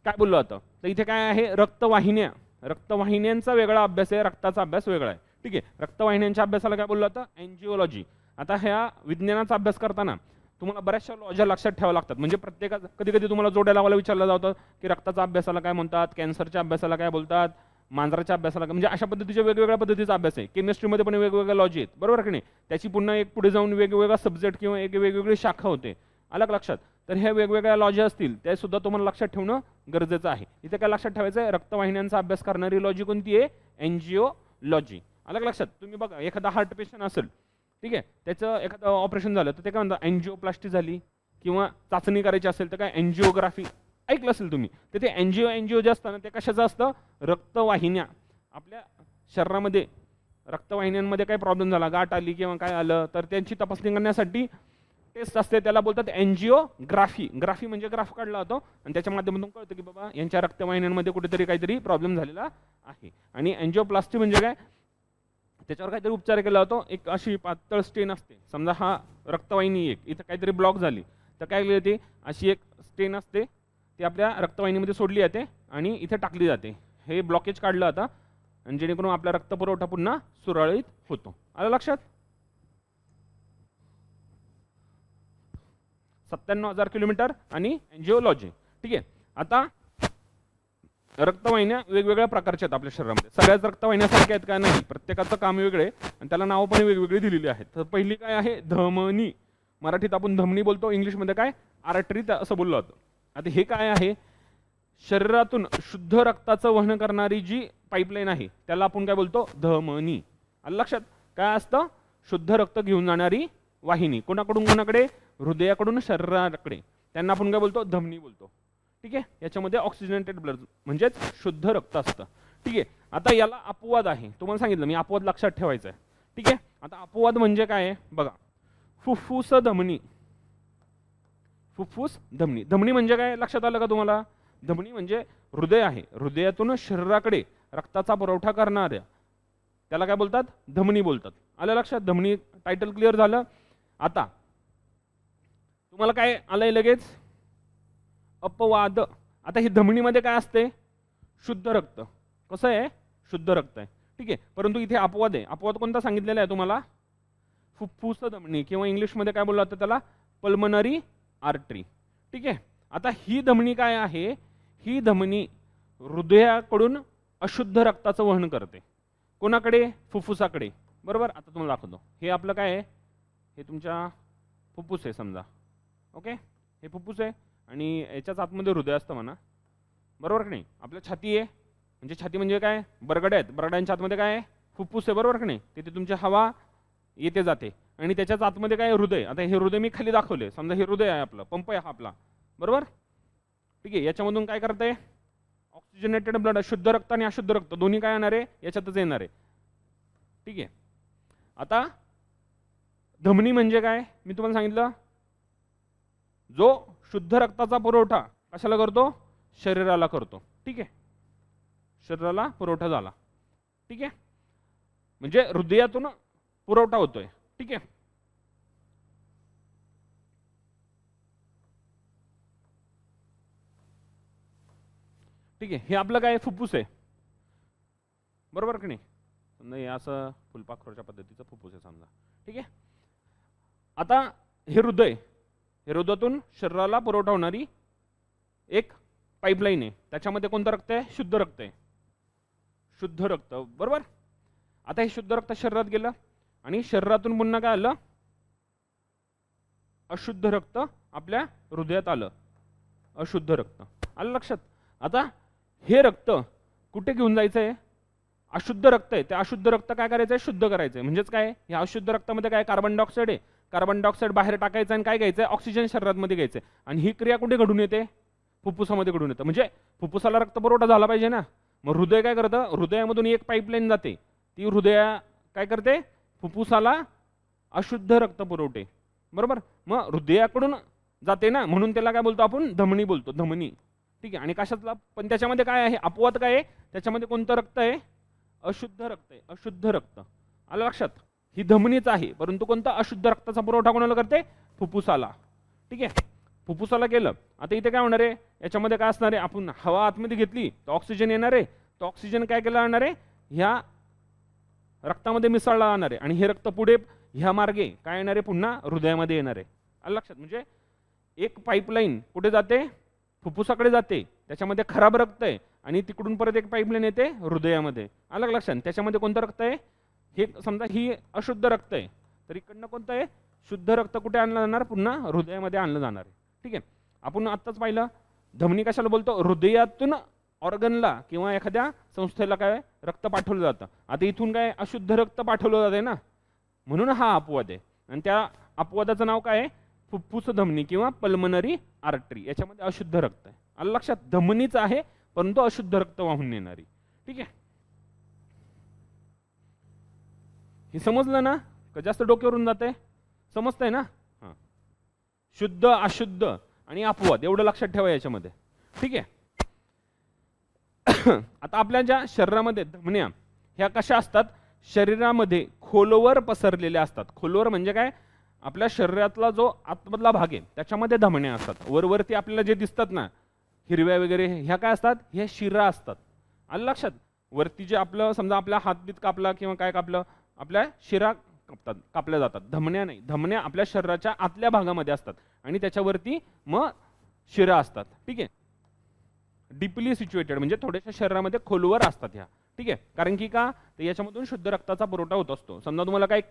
काय बोललं जातं? तर इथे काय आहे? रक्तवाहिन्या. रक्तवाहिन्यांचा वेगळा अभ्यास आहे, रक्ताचा अभ्यास वेगळा आहे, ठीक आहे. रक्तवाहिन्यांच्या अभ्यासाला काय बोललं जातं? एंजिओलॉजी. आता ह्या विज्ञानाचा अभ्यास करताना तुम्हाला बऱ्याचशा लॉज्या लक्षात ठेवाव्या लागतात. म्हणजे प्रत्येकाचं कधी कधी तुम्हाला जोड्या लावायला विचारलं जातं की रक्ताचा अभ्यासाला काय म्हणतात, कॅन्सरच्या अभ्यासाला काय बोलतात, मांजराच्या अभ्यासाला काय, म्हणजे अशा पद्धतीच्या वेगवेगळ्या पद्धतीचा अभ्यास आहे. केमिस्ट्रीमध्ये पण वेगवेगळ्या लॉजी आहेत, बरोबर की नाही? त्याची पुन्हा एक पुढे जाऊन वेगवेगळा सब्जेक्ट किंवा एक वेगवेगळी शाखा होते. अलग लक्षात? तर ह्या वेगवेगळ्या लॉजी असतील ते सुद्धा तुम्हाला लक्षात ठेवणं गरजेचं आहे. इथे काय लक्षात ठेवायचं आहे? रक्तवाहिन्यांचा अभ्यास करणारी लॉजी कोणती आहे? एंजिओलॉजी. अलग लक्षात? तुम्ही बघा, एखादा हार्ट पेशंट असेल, ठीक आहे, त्याचं एखादं ऑपरेशन झालं तर ते काय म्हणतात? एंजिओप्लास्टी झाली. किंवा चाचणी करायची असेल तर काय? एंजिओग्राफी. ऐकलं असेल तुम्ही. तर ते एंजिओ जे असतं ना, ते कशाचं असतं? रक्तवाहिन्या. आपल्या शरीरामध्ये रक्तवाहिन्यांमध्ये काही प्रॉब्लेम झाला, गाठ आली किंवा काय आलं तर त्यांची तपासणी करण्यासाठी टेस्ट असते, त्याला बोलतात एंजिओग्राफी. ग्राफी म्हणजे ग्राफ काढला होतो आणि त्याच्या माध्यमातून कळतं की बाबा यांच्या रक्तवाहिन्यांमध्ये कुठेतरी काहीतरी प्रॉब्लेम झालेला आहे. आणि एंजिओप्लास्टी म्हणजे काय? त्याच्यावर काहीतरी उपचार केला होतो. एक अशी पातळ स्टेन असते, समजा हा रक्तवाहिनी एक इथं काहीतरी ब्लॉक झाली तर काय केली जाते? अशी एक स्टेन असते, ती आपल्या रक्तवाहिनीमध्ये सोडली जाते आणि इथे टाकली जाते. हे ब्लॉकेज काढलं आता आणि जेणेकरून आपला रक्तपुरवठा पुन्हा सुरळीत होतो. आलं लक्षात? 97,000 किलोमीटर आणि एंजिओलॉजी, ठीक आहे. आता रक्तवाहिन्या वेगवेगळ्या प्रकारच्या आहेत आपल्या शरीरामध्ये. सगळ्याच रक्तवाहिन्या सारख्या आहेत का? नाही. प्रत्येकाचं काम वेगळे आणि त्याला नावं पण वेगवेगळी दिलेली आहेत. तर पहिली काय आहे? धमनी. मराठीत आपण धमनी बोलतो, इंग्लिशमध्ये काय? आर्टरी असं बोललं जातं. आता हे काय आहे? शरीरातून शुद्ध रक्ताचं वहन करणारी जी पाईपलाईन आहे त्याला आपण काय बोलतो? धमनी. आलं लक्षात? काय असतं? शुद्ध रक्त घेऊन जाणारी वाहिनी. कोणाकडून कोणाकडे? हृदयाकडून शरीराकडे. त्यांना आपण काय बोलतो? धमनी बोलतो, ठीक आहे. याच्यामध्ये ऑक्सिजनेटेड ब्लड म्हणजेच शुद्ध रक्त असतं, ठीक आहे. आता याला अपवाद आहे. तुम्हाला सांगितलं मी, अपवाद लक्षात ठेवायचा आहे, ठीक आहे. आता अपवाद म्हणजे काय आहे बघा. फुफ्फुस धमनी. फुफ्फुस धमनी. धमनी म्हणजे काय लक्षात आलं का तुम्हाला? धमनी म्हणजे हृदय आहे. हृदयातून शरीराकडे रक्ताचा पुरवठा करणाऱ्या त्याला काय बोलतात, धमनी बोलतात. आलं लक्षात, धमनी टायटल क्लिअर झालं. आता तुम्हाला काय आलंय लगेच, अपवाद. आता ही धमनीमध्ये काय असते, शुद्ध रक्त. कसं आहे, शुद्ध रक्त आहे, ठीक आहे. परंतु इथे अपवाद आहे. अपवाद कोणता सांगितलेला आहे तुम्हाला, फुफ्फुस धमनी किंवा इंग्लिशमध्ये काय बोललं जातं त्याला, पल्मनरी आर्टरी, ठीक आहे. आता ही धमनी काय आहे, ही धमनी हृदयाकडून अशुद्ध रक्ताचं वहन करते. कोणाकडे, फुफ्फुसाकडे, बरोबर. आता तुम्हाला दाखवतो. हे आपलं काय आहे, हे तुमच्या फुफ्फुस आहे समजा, ओके. हे फुफ्फुस आहे आणि याच्याच आतमध्ये हृदय असतं म्हणा, बरोबर की नाही. आपल्या छाती आहे, म्हणजे छाती म्हणजे काय, बरगड्या आहेत, बरगड्यांच्या आतमध्ये काय आहे, फुफ्फुस आहे, बरोबर की नाही. तिथे तुमची हवा येते जाते आणि त्याच्याच आतमध्ये काय, हृदय. आता हे हृदय मी खाली दाखवले, समजा हे हृदय आहे आपलं, पंप आहे हा आपला, बरोबर, ठीक आहे. याच्यामधून काय करते, ऑक्सिजनेटेड ब्लड, शुद्ध रक्त आणि अशुद्ध रक्त दोन्ही काय येणार आहे, याच्यातच येणार आहे, ठीक आहे. आता धमनी म्हणजे काय, मी तुम्हाला सांगितलं, जो शुद्ध रक्ताचा पुरवठा कशाला करतो, शरीराला करतो, ठीक आहे. शरीराला पुरवठा झाला, ठीक आहे, म्हणजे हृदयातून पुरवठा होतोय, ठीक आहे. ठीक आहे, हे आपलं काय, फुफ्फुस आहे, बरोबर की नाही. नाही असं फुलपाखरूच्या पद्धतीचं फुफ्फुस आहे समजा, ठीक आहे. आता हे हृदय, हे हृदयातून शरीराला पुरवठा होणारी एक पाईपलाईन आहे. त्याच्यामध्ये कोणतं रक्त आहे, शुद्ध रक्त आहे, शुद्ध रक्त, बरोबर. आता हे शुद्ध रक्त शरीरात गेलं आणि शरीरातून पुन्हा काय आलं, अशुद्ध रक्त आपल्या हृदयात आलं, अशुद्ध रक्त, आलं लक्षात. आता हे रक्त कुठे घेऊन जायचंय, अशुद्ध रक्त आहे, ते अशुद्ध रक्त काय करायचंय, शुद्ध करायचंय. म्हणजेच काय, या अशुद्ध रक्तामध्ये काय, कार्बन डायऑक्साईड आहे, कार्बन डायऑक्साईड बाहेर टाकायचं आणि काय घ्यायचंय, ऑक्सिजन शरीरामध्ये घ्यायचंय. आणि ही क्रिया कुठे घडून येते, फुफ्फुसामध्ये घडून येतं. म्हणजे फुफ्फुसाला रक्त पुरवठा झाला पाहिजे ना. मग हृदय काय करतं, हृदयामधून एक पाईपलाईन जाते, ती हृदया काय करते, फुफ्फुसाला अशुद्ध रक्त पुरवते, बरोबर. मग हृदयाकडून जाते ना, म्हणून त्याला काय बोलतो आपण, धमनी बोलतो, धमनी, ठीक आहे. आणि कशातला पण त्याच्यामध्ये काय आहे, अपवाद काय आहे, त्याच्यामध्ये कोणतं रक्त आहे, अशुद्ध रक्त आहे, अशुद्ध रक्त, आलं लक्षात. ही धमनीच आहे, परंतु कोणता, अशुद्ध रक्ताचा पुरवठा कोणाला करते, फुफ्फुसाला, ठीक आहे. फुफ्फुसाला गेलं. आता इथे काय होणार आहे, याच्यामध्ये काय असणार आहे, आपण हवा आतमध्ये घेतली तर ऑक्सिजन येणार आहे, तो ऑक्सिजन काय केला जाणार आहे, ह्या रक्तामध्ये मिसळला जाणार आहे आणि हे रक्त पुढे ह्या मार्गे काय येणार आहे, पुन्हा हृदयामध्ये येणार आहे, आलं लक्षात. म्हणजे एक पाईपलाईन कुठे जाते, फुफ्फुसाकडे जाते, त्याच्यामध्ये खराब रक्त आहे आणि तिकडून परत एक पाईपलाईन येते हृदयामध्ये, आलं लक्षात. त्याच्यामध्ये कोणतं रक्त आहे, हे समजा ही अशुद्ध रक्त आहे, तर इकडनं कोणतं आहे, शुद्ध रक्त कुठे आणलं जाणार, पुन्हा हृदयामध्ये आणलं जाणार आहे, ठीक आहे. आपण आत्ताच पाहिलं, धमनी कशाला बोलतो, हृदयातून ऑर्गनला किंवा एखाद्या संस्थेला काय रक्त पाठवलं जातं. आता इथून काय अशुद्ध रक्त पाठवलं जाते ना, म्हणून हा अपवाद आहे. आणि त्या अपवादाचं नाव काय आहे, फुफ्फुस धमनी किंवा पल्मनरी आर्टरी. याच्यामध्ये अशुद्ध रक्त आहे, आलं लक्षात. धमनीच आहे परंतु अशुद्ध रक्त वाहून नेणारी, ठीक आहे. हे समजलं ना, का जास्त डोक्यावरून जाते, समजतंय ना. हां, शुद्ध, अशुद्ध आणि अपवाद एवढं लक्षात ठेवा याच्यामध्ये, ठीक आहे. आता आपल्या ज्या शरीरामध्ये धमन्या ह्या कशा असतात, शरीरामध्ये खोलवर पसरलेल्या असतात. खोलवर म्हणजे काय, आपल्या शरीरातला जो आतमधला भाग आहे त्याच्यामध्ये धमन्या असतात. वरवरती आपल्याला जे दिसतात ना, हिरव्या वगैरे, ह्या काय असतात, ह्या शिरा असतात, आलं लक्षात. वरती जे आपलं समजा आपला हातबीत कापला किंवा काय कापलं, आपल्या शिरा कापल्या जातात, धमन्या नाही. धमन्या आपल्या शरीराच्या आतल्या भागामध्ये असतात आणि त्याच्यावरती मग शिरा असतात, ठीक आहे. डीपली सिच्युएटेड म्हणजे थोड्याशा शरीरामध्ये खोलवर असतात ह्या, ठीक आहे. कारण की का, तर याच्यामधून शुद्ध रक्ताचा पुरवठा होत असतो. समजा तुम्हाला काय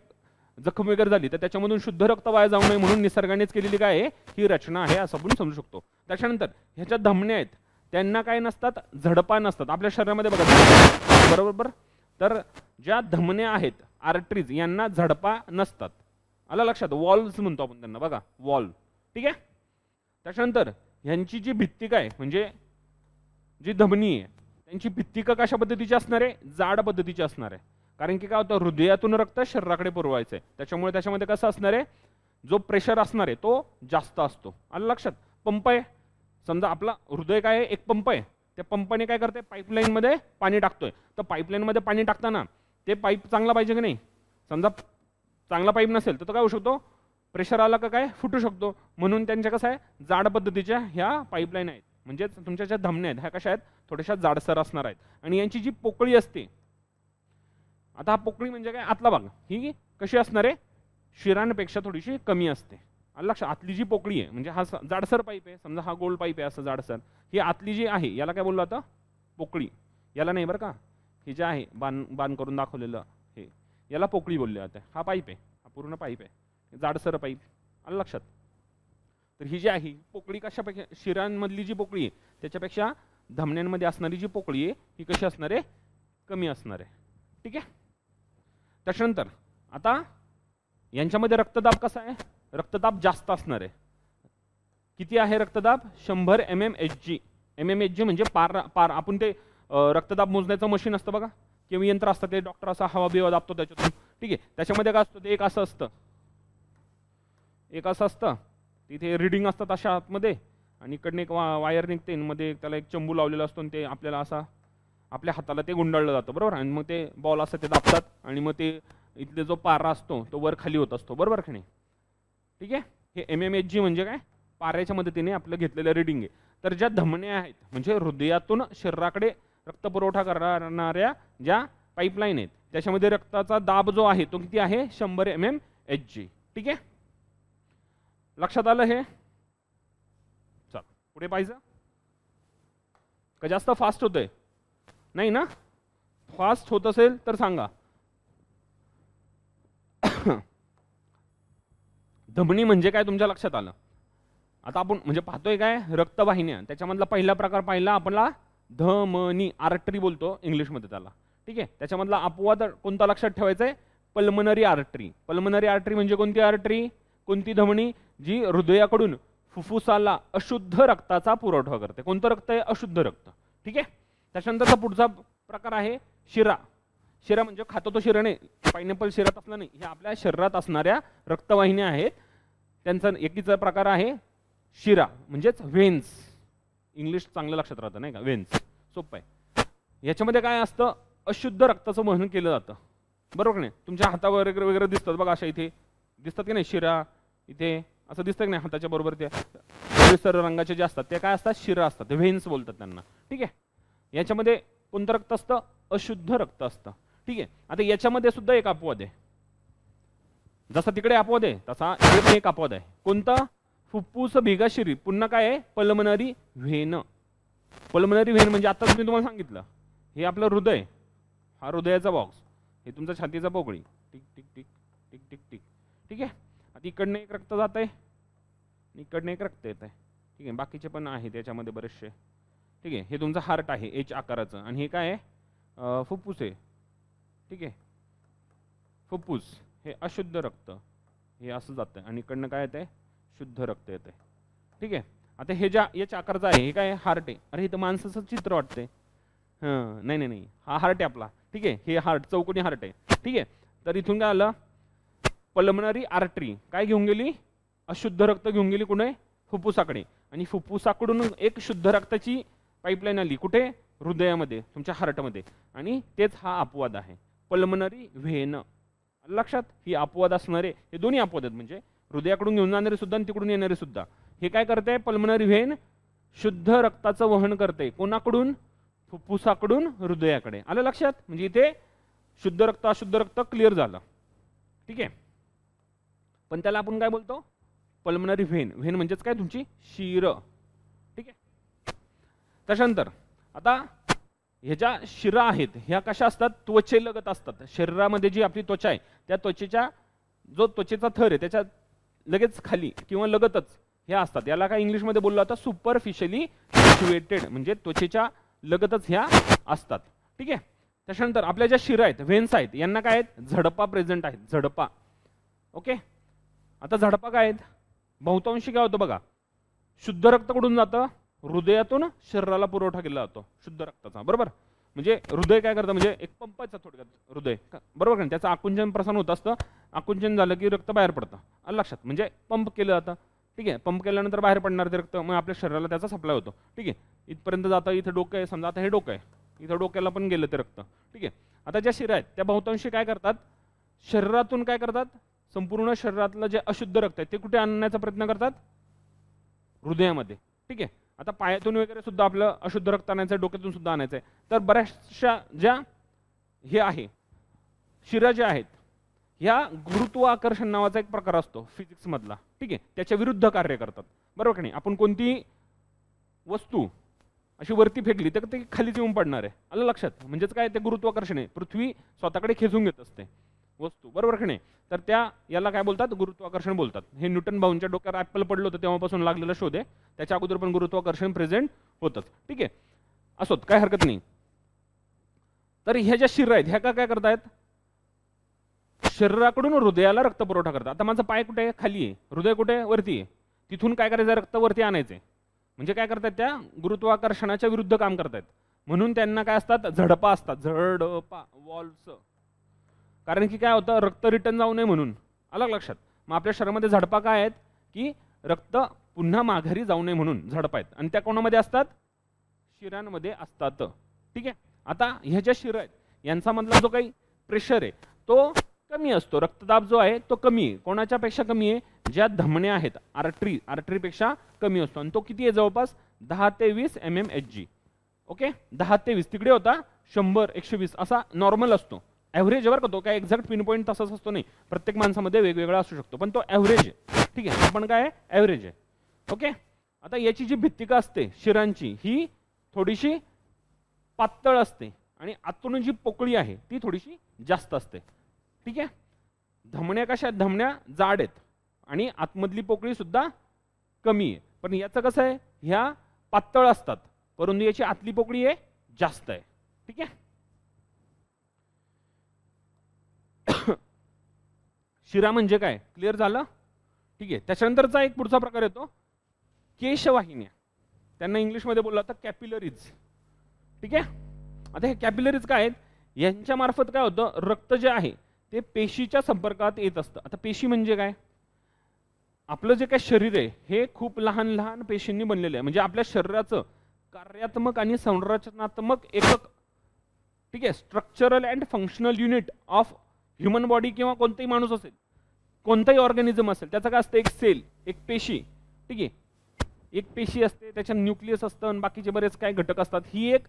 जखम वगैरे झाली तर त्याच्यामधून शुद्ध रक्त वाया जाऊ नये म्हणून निसर्गानेच केलेली काय आहे, ही रचना आहे असं आपण समजू शकतो. त्याच्यानंतर ह्याच्या धमन्या आहेत, त्यांना काय नसतात, झडपा नसतात. आपल्या शरीरामध्ये बघा, बरोबर. तर ज्या धमन्या आहेत, आर्टरीज, यांना झडपा नसतात, आलं लक्षात. वॉल्व्स म्हणतो आपण त्यांना, बघा, वॉल्व, ठीक आहे. त्याच्यानंतर ह्यांची जी भित्तिका आहे, म्हणजे जी धमनी आहे, त्यांची भित्तिका कशा पद्धतीची असणार आहे, जाड पद्धतीची असणार आहे. कारण की काय होतं, हृदयातून रक्त शरीराकडे पुरवायचं आहे, त्याच्यामुळे त्याच्यामध्ये कसं असणार आहे, जो प्रेशर असणार आहे तो जास्त असतो, आलं लक्षात. पंप आहे, समजा आपला हृदय काय आहे, एक पंप आहे, त्या पंपाने काय करते, पाईपलाईनमध्ये पाणी टाकतोय. तर पाईपलाईनमध्ये पाणी टाकताना ते पाईप चांगला पाहिजे की नाही. समजा चांगला पाईप नसेल तर तो काय होऊ शकतो, प्रेशर आला का काय फुटू शकतो. म्हणून त्यांच्या कसं आहे जाड पद्धतीच्या ह्या पाईपलाईन आहेत, म्हणजेच तुमच्या ज्या धमन्या आहेत ह्या कशा आहेत थोड्याशा जाडसर असणार आहेत. आणि यांची जी पोकळी असते, आता हा पोकळी म्हणजे काय आतला भाग, ही कशी असणार आहे शिरांपेक्षा थोडीशी कमी असते. लक्षात, आतली जी पोकळी आहे म्हणजे हा जाडसर पाईप आहे, समजा हा गोल पाईप आहे असं जाडसर, ही आतली जी आहे याला काय बोललो आता पोकळी, याला नाही बरं का, हे जे आहे बाण करून दाखवलेलं हे याला पोकळी बोलले जाते. हा पाईप आहे, हा पूर्ण पाईप आहे जाडसर पाईप, आलं लक्षात. तर ही जी आहे पोकळी कशापेक्षा, शिरांमधली जी पोकळी आहे त्याच्यापेक्षा धमन्यांमध्ये असणारी जी पोकळी आहे ही कशी असणार आहे, कमी असणार आहे. ठीक आहे. त्याच्यानंतर आता यांच्यामध्ये रक्तदाब कसा आहे, रक्तदाब जास्त असणार आहे. किती आहे रक्तदाब, 100 mmHg. mmHg म्हणजे पार आपण ते रक्तदाब मोजण्याचं मशीन असतं बघा किंवा यंत्र असतं, ते डॉक्टर असा हवा बिवा दाबतो त्याच्यातून. ठीक आहे. त्याच्यामध्ये काय असतं, ते एक असं असतं तिथे रिडिंग असतात अशा आतमध्ये, आणि इकडनं एक वायर निघते, मध्ये त्याला एक चंबू लावलेला असतो आणि ते आपल्याला असा आपल्या हाताला ते गुंडाळलं जातं बरोबर. आणि मग ते बॉल असं ते दाबतात आणि मग ते इथले जो पारा असतो तो वर खाली होत असतो बरोबर की नाही. ठीक आहे. हे mmHg म्हणजे काय, पाऱ्याच्या मदतीने आपलं घेतलेलं रिडिंग आहे. तर ज्या धमन्या आहेत म्हणजे हृदयातून शरीराकडे रक्तपुरवठा करणाऱ्या ज्या पाईपलाईन आहेत त्याच्यामध्ये रक्ताचा दाब जो आहे तो किती आहे, 100 mmHg. ठीक आहे. लक्षात आलं हे. चल पुढे पाहिजे का, जास्त फास्ट होतंय नाही ना, फास्ट होत असेल तर सांगा. धमनी म्हणजे काय तुमच्या लक्षात आलं. आता आपण म्हणजे पाहतोय काय रक्तवाहिन्या, त्याच्यामधला पहिला प्रकार पाहिला आपला धमनी, आर्टरी बोलतो इंग्लिशमध्ये त्याला. ठीक आहे. त्याच्यामधला अपवाद कोणता लक्षात ठेवायचा आहे, पल्मनरी आर्टरी. पल्मनरी आर्टरी म्हणजे कोणती आर्टरी, कोणती धमनी, जी हृदयाकडून फुफ्फुसाला अशुद्ध रक्ताचा पुरवठा करते. कोणतं रक्त आहे, अशुद्ध रक्त. ठीक आहे. त्याच्यानंतरचा पुढचा प्रकार आहे शिरा. शिरा म्हणजे खातो तो शिरा नाही, पायनॅपल शिरात असला नाही, हे आपल्या शरीरात असणाऱ्या रक्तवाहिन्या आहेत, त्यांचा एकीचा प्रकार आहे शिरा म्हणजेच व्हेन्स. इंग्लिश चांगलं लक्षात राहतं नाही का, व्हेन्स सोपं आहे. याच्यामध्ये काय असतं, अशुद्ध रक्ताचं वहन केलं जातं बरोबर नाही. तुमच्या हातावर वगैरे दिसतात बघा, अशा इथे दिसतात की नाही शिरा, इथे असं दिसतं की नाही हाताच्या बरोबर ते सर रंगाचे जे असतात ते काय असतात, शिरा असतात, ते व्हेन्स बोलतात त्यांना. ठीक आहे. याच्यामध्ये कोणतं रक्त असतं, अशुद्ध रक्त असतं. ठीक आहे. आता याच्यामध्ये सुद्धा एक अपवाद आहे, जसा तिकडे अपवाद आहे तसा इथे एक अपवाद आहे. कोणता, फुफ्फुस भेगाशिरी, पुन्हा काय आहे, पल्मनरी व्हेन. पल्मनरी व्हेन म्हणजे आता मी तुम्हाला सांगितलं हे आपलं हृदय, हा हृदयाचा बॉक्स, हे तुमचा छातीचा पोकळी, tick tick tick tick tick tick. ठीक आहे. आता इकडनं एक रक्त जात आहे, इकडनं एक रक्त येत आहे. ठीक आहे. बाकीचे पण आहे त्याच्यामध्ये बरेचसे. ठीक आहे. हे तुमचं हार्ट आहे एच आकाराचं, आणि हे काय आहे, फुफ्फुस आहे. ठीक आहे. फुफ्फुस हे अशुद्ध रक्त हे असं जातं आणि इकडनं काय येतंय, शुद्ध रक्त येतंय. ठीक आहे. आता हे ज्या याच्या आकाराचं आहे हे काय, हार्ट आहे. अरे हे तर माणसाचं चित्र वाटतंय. हां नाही नाही नाही, हा हार्ट आहे आपला. ठीक आहे. हे हार्ट चौकोनी हार्ट आहे. ठीक आहे. तर इथून काय आलं, पल्मनरी आर्टरी काय घेऊन गेली, अशुद्ध रक्त घेऊन गेली कुठे, फुफ्फुसाकडे, आणि फुफ्फुसाकडून एक शुद्ध रक्ताची पाईपलाईन आली कुठे, हृदयामध्ये तुमच्या हार्टमध्ये. आणि तेच हा अपवाद आहे, पल्मनरी व्हेन. लक्षात, ही अपवाद असणारे हे दोन्ही अपवाद आहेत, म्हणजे हृदयाकडून घेऊन जाणारे सुद्धा आणि तिकडून येणारे सुद्धा. हे काय करते, पल्मनरी व्हेन शुद्ध रक्ताचं वहन करते, कोणाकडून, फुफ्फुसाकडून हृदयाकडे. आलं लक्षात. म्हणजे इथे शुद्ध रक्त अशुद्ध रक्त क्लिअर झालं. ठीक आहे. पण त्याला आपण काय बोलतो, पल्मनरी व्हेन. व्हेन म्हणजेच काय, तुमची शिर. ठीक आहे. त्याच्यानंतर आता ह्या ज्या शिरा आहेत ह्या कशा असतात, त्वचेलगत असतात. शरीरामध्ये जी आपली त्वचा आहे त्या त्वचेच्या जो त्वचेचा थर आहे त्याच्या लगेच खाली किंवा लगतच ह्या असतात. याला काय इंग्लिशमध्ये बोललं जातं, सुपरफिशियली सिच्युएटेड, म्हणजे त्वचेच्या लगतच ह्या असतात. ठीक आहे. त्याच्यानंतर आपल्या ज्या शिरा आहेत, व्हेन्स आहेत, यांना काय आहेत, झडपा प्रेझेंट आहेत, झडपा. ओके. आता झडपा काय आहेत, बहुतांशी काय होतं बघा, शुद्ध रक्त कुठून जातं, हृदयातून शरीराला पुरवठा केला जातो शुद्ध रक्ताचा बरोबर. म्हणजे हृदय काय करतं, म्हणजे एक पंपाचा थोडक्यात हृदय बरोबर का, त्याचं आकुंचन प्रसारण होत असतं. आकुंचन झालं की रक्त बाहेर पडतं. आलं लक्षात. म्हणजे पंप केलं जातं. ठीक आहे. पंप केल्यानंतर बाहेर पडणार ते रक्त, मग आपल्या शरीराला त्याचा सप्लाय होतो. ठीक आहे. इथपर्यंत जातं, इथं डोकं आहे समजा, आता हे डोकं आहे, इथं डोक्याला पण गेलं ते रक्त. ठीक आहे. आता ज्या शिरा आहेत त्या बहुतांशी काय करतात, शरीरातून काय करतात, संपूर्ण शरीरातलं जे अशुद्ध रक्त आहे ते कुठे आणण्याचा प्रयत्न करतात, हृदयामध्ये. ठीक आहे. आता पायातून वगैरे सुद्धा आपलं अशुद्ध रक्त आणायचं आहे, डोक्यातून सुद्धा आणायचं आहे. तर बऱ्याचशा ज्या हे आहे शिरा ज्या आहेत ह्या गुरुत्वाकर्षण नावाचा एक प्रकार असतो फिजिक्स मधला. ठीक आहे. त्याच्या विरुद्ध कार्य करतात, बरोबर की नाही. आपण कोणती वस्तू अशी वरती फेकली तर ते खालीच येऊन पडणार आहे. आलं लक्षात. म्हणजेच काय, ते गुरुत्वाकर्षण आहे. पृथ्वी स्वतःकडे खेचून घेत असते वस्तू, बरोबर की नाही. तर त्या याला काय बोलतात, गुरुत्वाकर्षण बोलतात. हे न्यूटन भाऊंच्या डोक्यावर ॲपल पडलं होतं तेव्हापासून लागलेला शोध आहे. त्याच्या अगोदर पण गुरुत्वाकर्षण प्रेझेंट होतच. ठीक आहे. असोत, काय हरकत नाही. तर ह्या ज्या शिरा आहेत ह्या काय करतायत, शरीराकडून हृदयाला रक्त पुरवठा करतात. आता माझा पाय कुठे आहे, खाली आहे, हृदय कुठे आहे, वरती आहे. तिथून काय करायचं, रक्त वरती आणायचंय. म्हणजे काय करतात, त्या गुरुत्वाकर्षणाच्या विरुद्ध काम करतायत. म्हणून त्यांना काय असतात, झडपा असतात, झडपा वॉल्व्स. कारण की काय होतं, रक्त रिटर्न जाऊ नये म्हणून. आलं लक्षात. मग आपल्या शरीरामध्ये झडपा काय आहेत, की रक्त पुन्हा माघारी जाऊ नये म्हणून झडपा आहेत. आणि त्या कोणामध्ये असतात, शिरांमध्ये असतात. ठीक आहे. आता ह्या ज्या शिरा आहेत यांचा मधला जो काही प्रेशर आहे तो कमी असतो, रक्तदाब जो आहे तो कमी आहे. कोणाच्या पेक्षा कमी आहे, ज्या धमन्या आहेत आर्टरी पेक्षा कमी असतो. आणि तो किती आहे, जवळपास 10 ते 20 mmHg. ओके. 10 ते 20 तिकडे होता 100 120 असा नॉर्मल असतो. ॲव्हरेज वर करतो, काय एक्झॅक्ट पिनपॉईंट तसाच असतो नाही, प्रत्येक माणसामध्ये वेगवेगळा असू शकतो, पण तो ॲव्हरेज आहे. ठीक आहे. आपण काय ॲव्हरेज आहे. ओके. आता याची जी भित्तिका असते शिरांची ही थोडीशी पातळ असते आणि आतून जी पोकळी आहे ती थोडीशी जास्त असते. ठीक आहे. धमण्या कशा आहेत, धमण्या जाड आहेत आणि आतमधली पोकळी सुद्धा कमी आहे. पण याचं कसं आहे, ह्या पातळ असतात परंतु याची आतली पोकळी आहे जास्त आहे. ठीक आहे. शिरा म्हणजे काय, क्लिअर झालं. ठीक आहे. त्याच्यानंतरचा एक पुढचा प्रकार येतो केशवाहिन्या. त्यांना इंग्लिशमध्ये बोलला तर कॅपिलरीज. ठीक आहे. आता हे कॅपिलरीज काय आहेत, यांच्या मार्फत काय होतं, रक्त जे आहे ते पेशीच्या संपर्कात येत असतं. आता पेशी म्हणजे काय, आपलं जे काय शरीर आहे हे खूप लहान लहान पेशींनी बनलेलं आहे. म्हणजे आपल्या शरीराचं कार्यात्मक आणि संरचनात्मक एकक. ठीक आहे. Structural and functional unit of human body किंवा कोणताही माणूस असेल, कोणताही ऑर्गॅनिझम असेल, त्याचं काय असतं, एक सेल, एक पेशी. ठीक आहे. एक पेशी असते, त्याच्या न्यूक्लियस असतं आणि बाकीचे बरेच काय घटक असतात. ही एक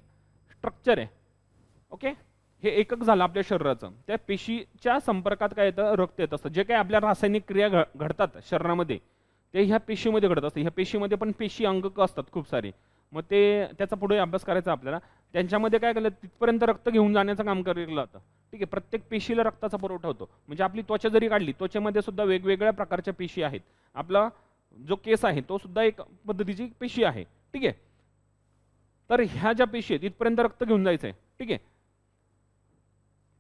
स्ट्रक्चर आहे. ओके. हे एकक झालं आपल्या शरीराचं. त्या पेशीच्या संपर्कात काय येतं, रक्त येत असतं. जे काही आपल्या रासायनिक क्रिया घडतात शरीरामध्ये ते ह्या पेशीमध्ये घडत असतं. ह्या पेशीमध्ये पण पेशी अंगक असतात खूप सारे. मग ते त्याचा पुढे अभ्यास करायचा आपल्याला. त्यांच्यामध्ये काय केलं, तिथपर्यंत रक्त घेऊन जाण्याचं काम केलं जातं. ठीक आहे. प्रत्येक पेशीला रक्ताचा पुरवठा होतो. म्हणजे आपली त्वचा जरी काढली, त्वचेमध्ये सुद्धा वेगवेगळ्या प्रकारच्या पेशी आहेत. आपला जो केस आहे तो सुद्धा एक पद्धतीची पेशी आहे. ठीक आहे. तर ह्या ज्या पेशी आहेत इथपर्यंत रक्त घेऊन जायचं आहे. ठीक आहे.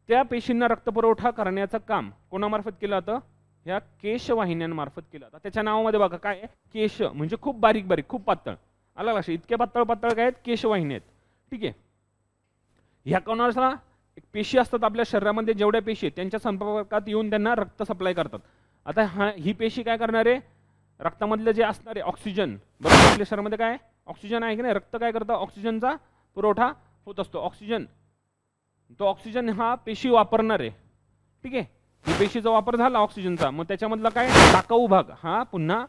त्या पेशींना रक्तपुरवठा करण्याचं काम कोणामार्फत केलं जातं, ह्या केशवाहिन्यांमार्फत केलं जातं. त्याच्या नावामध्ये बघा काय आहे, केश म्हणजे खूप बारीक बारीक, खूप पातळ. आला लक्षात. इतके पातळ पातळ काय आहेत, केशवाहिन्या आहेत. ठीक आहे. ह्या कोणाला एक पेशी असतात आपल्या शरीरामध्ये, जेवढ्या पेशी आहेत त्यांच्या संपर्कात येऊन त्यांना रक्त सप्लाय करतात. आता ही पेशी काय करणार आहे, रक्तामधले जे असणारे ऑक्सिजन, बरोबर आपल्या शरीरामध्ये काय ऑक्सिजन आहे की नाही, रक्त काय करतं, ऑक्सिजनचा पुरवठा होत असतो. ऑक्सिजन, तो ऑक्सिजन हा पेशी वापरणार आहे. ठीक आहे. ही पेशीचा वापर झाला ऑक्सिजनचा, मग त्याच्यामधला काय टाकाऊ भाग हा पुन्हा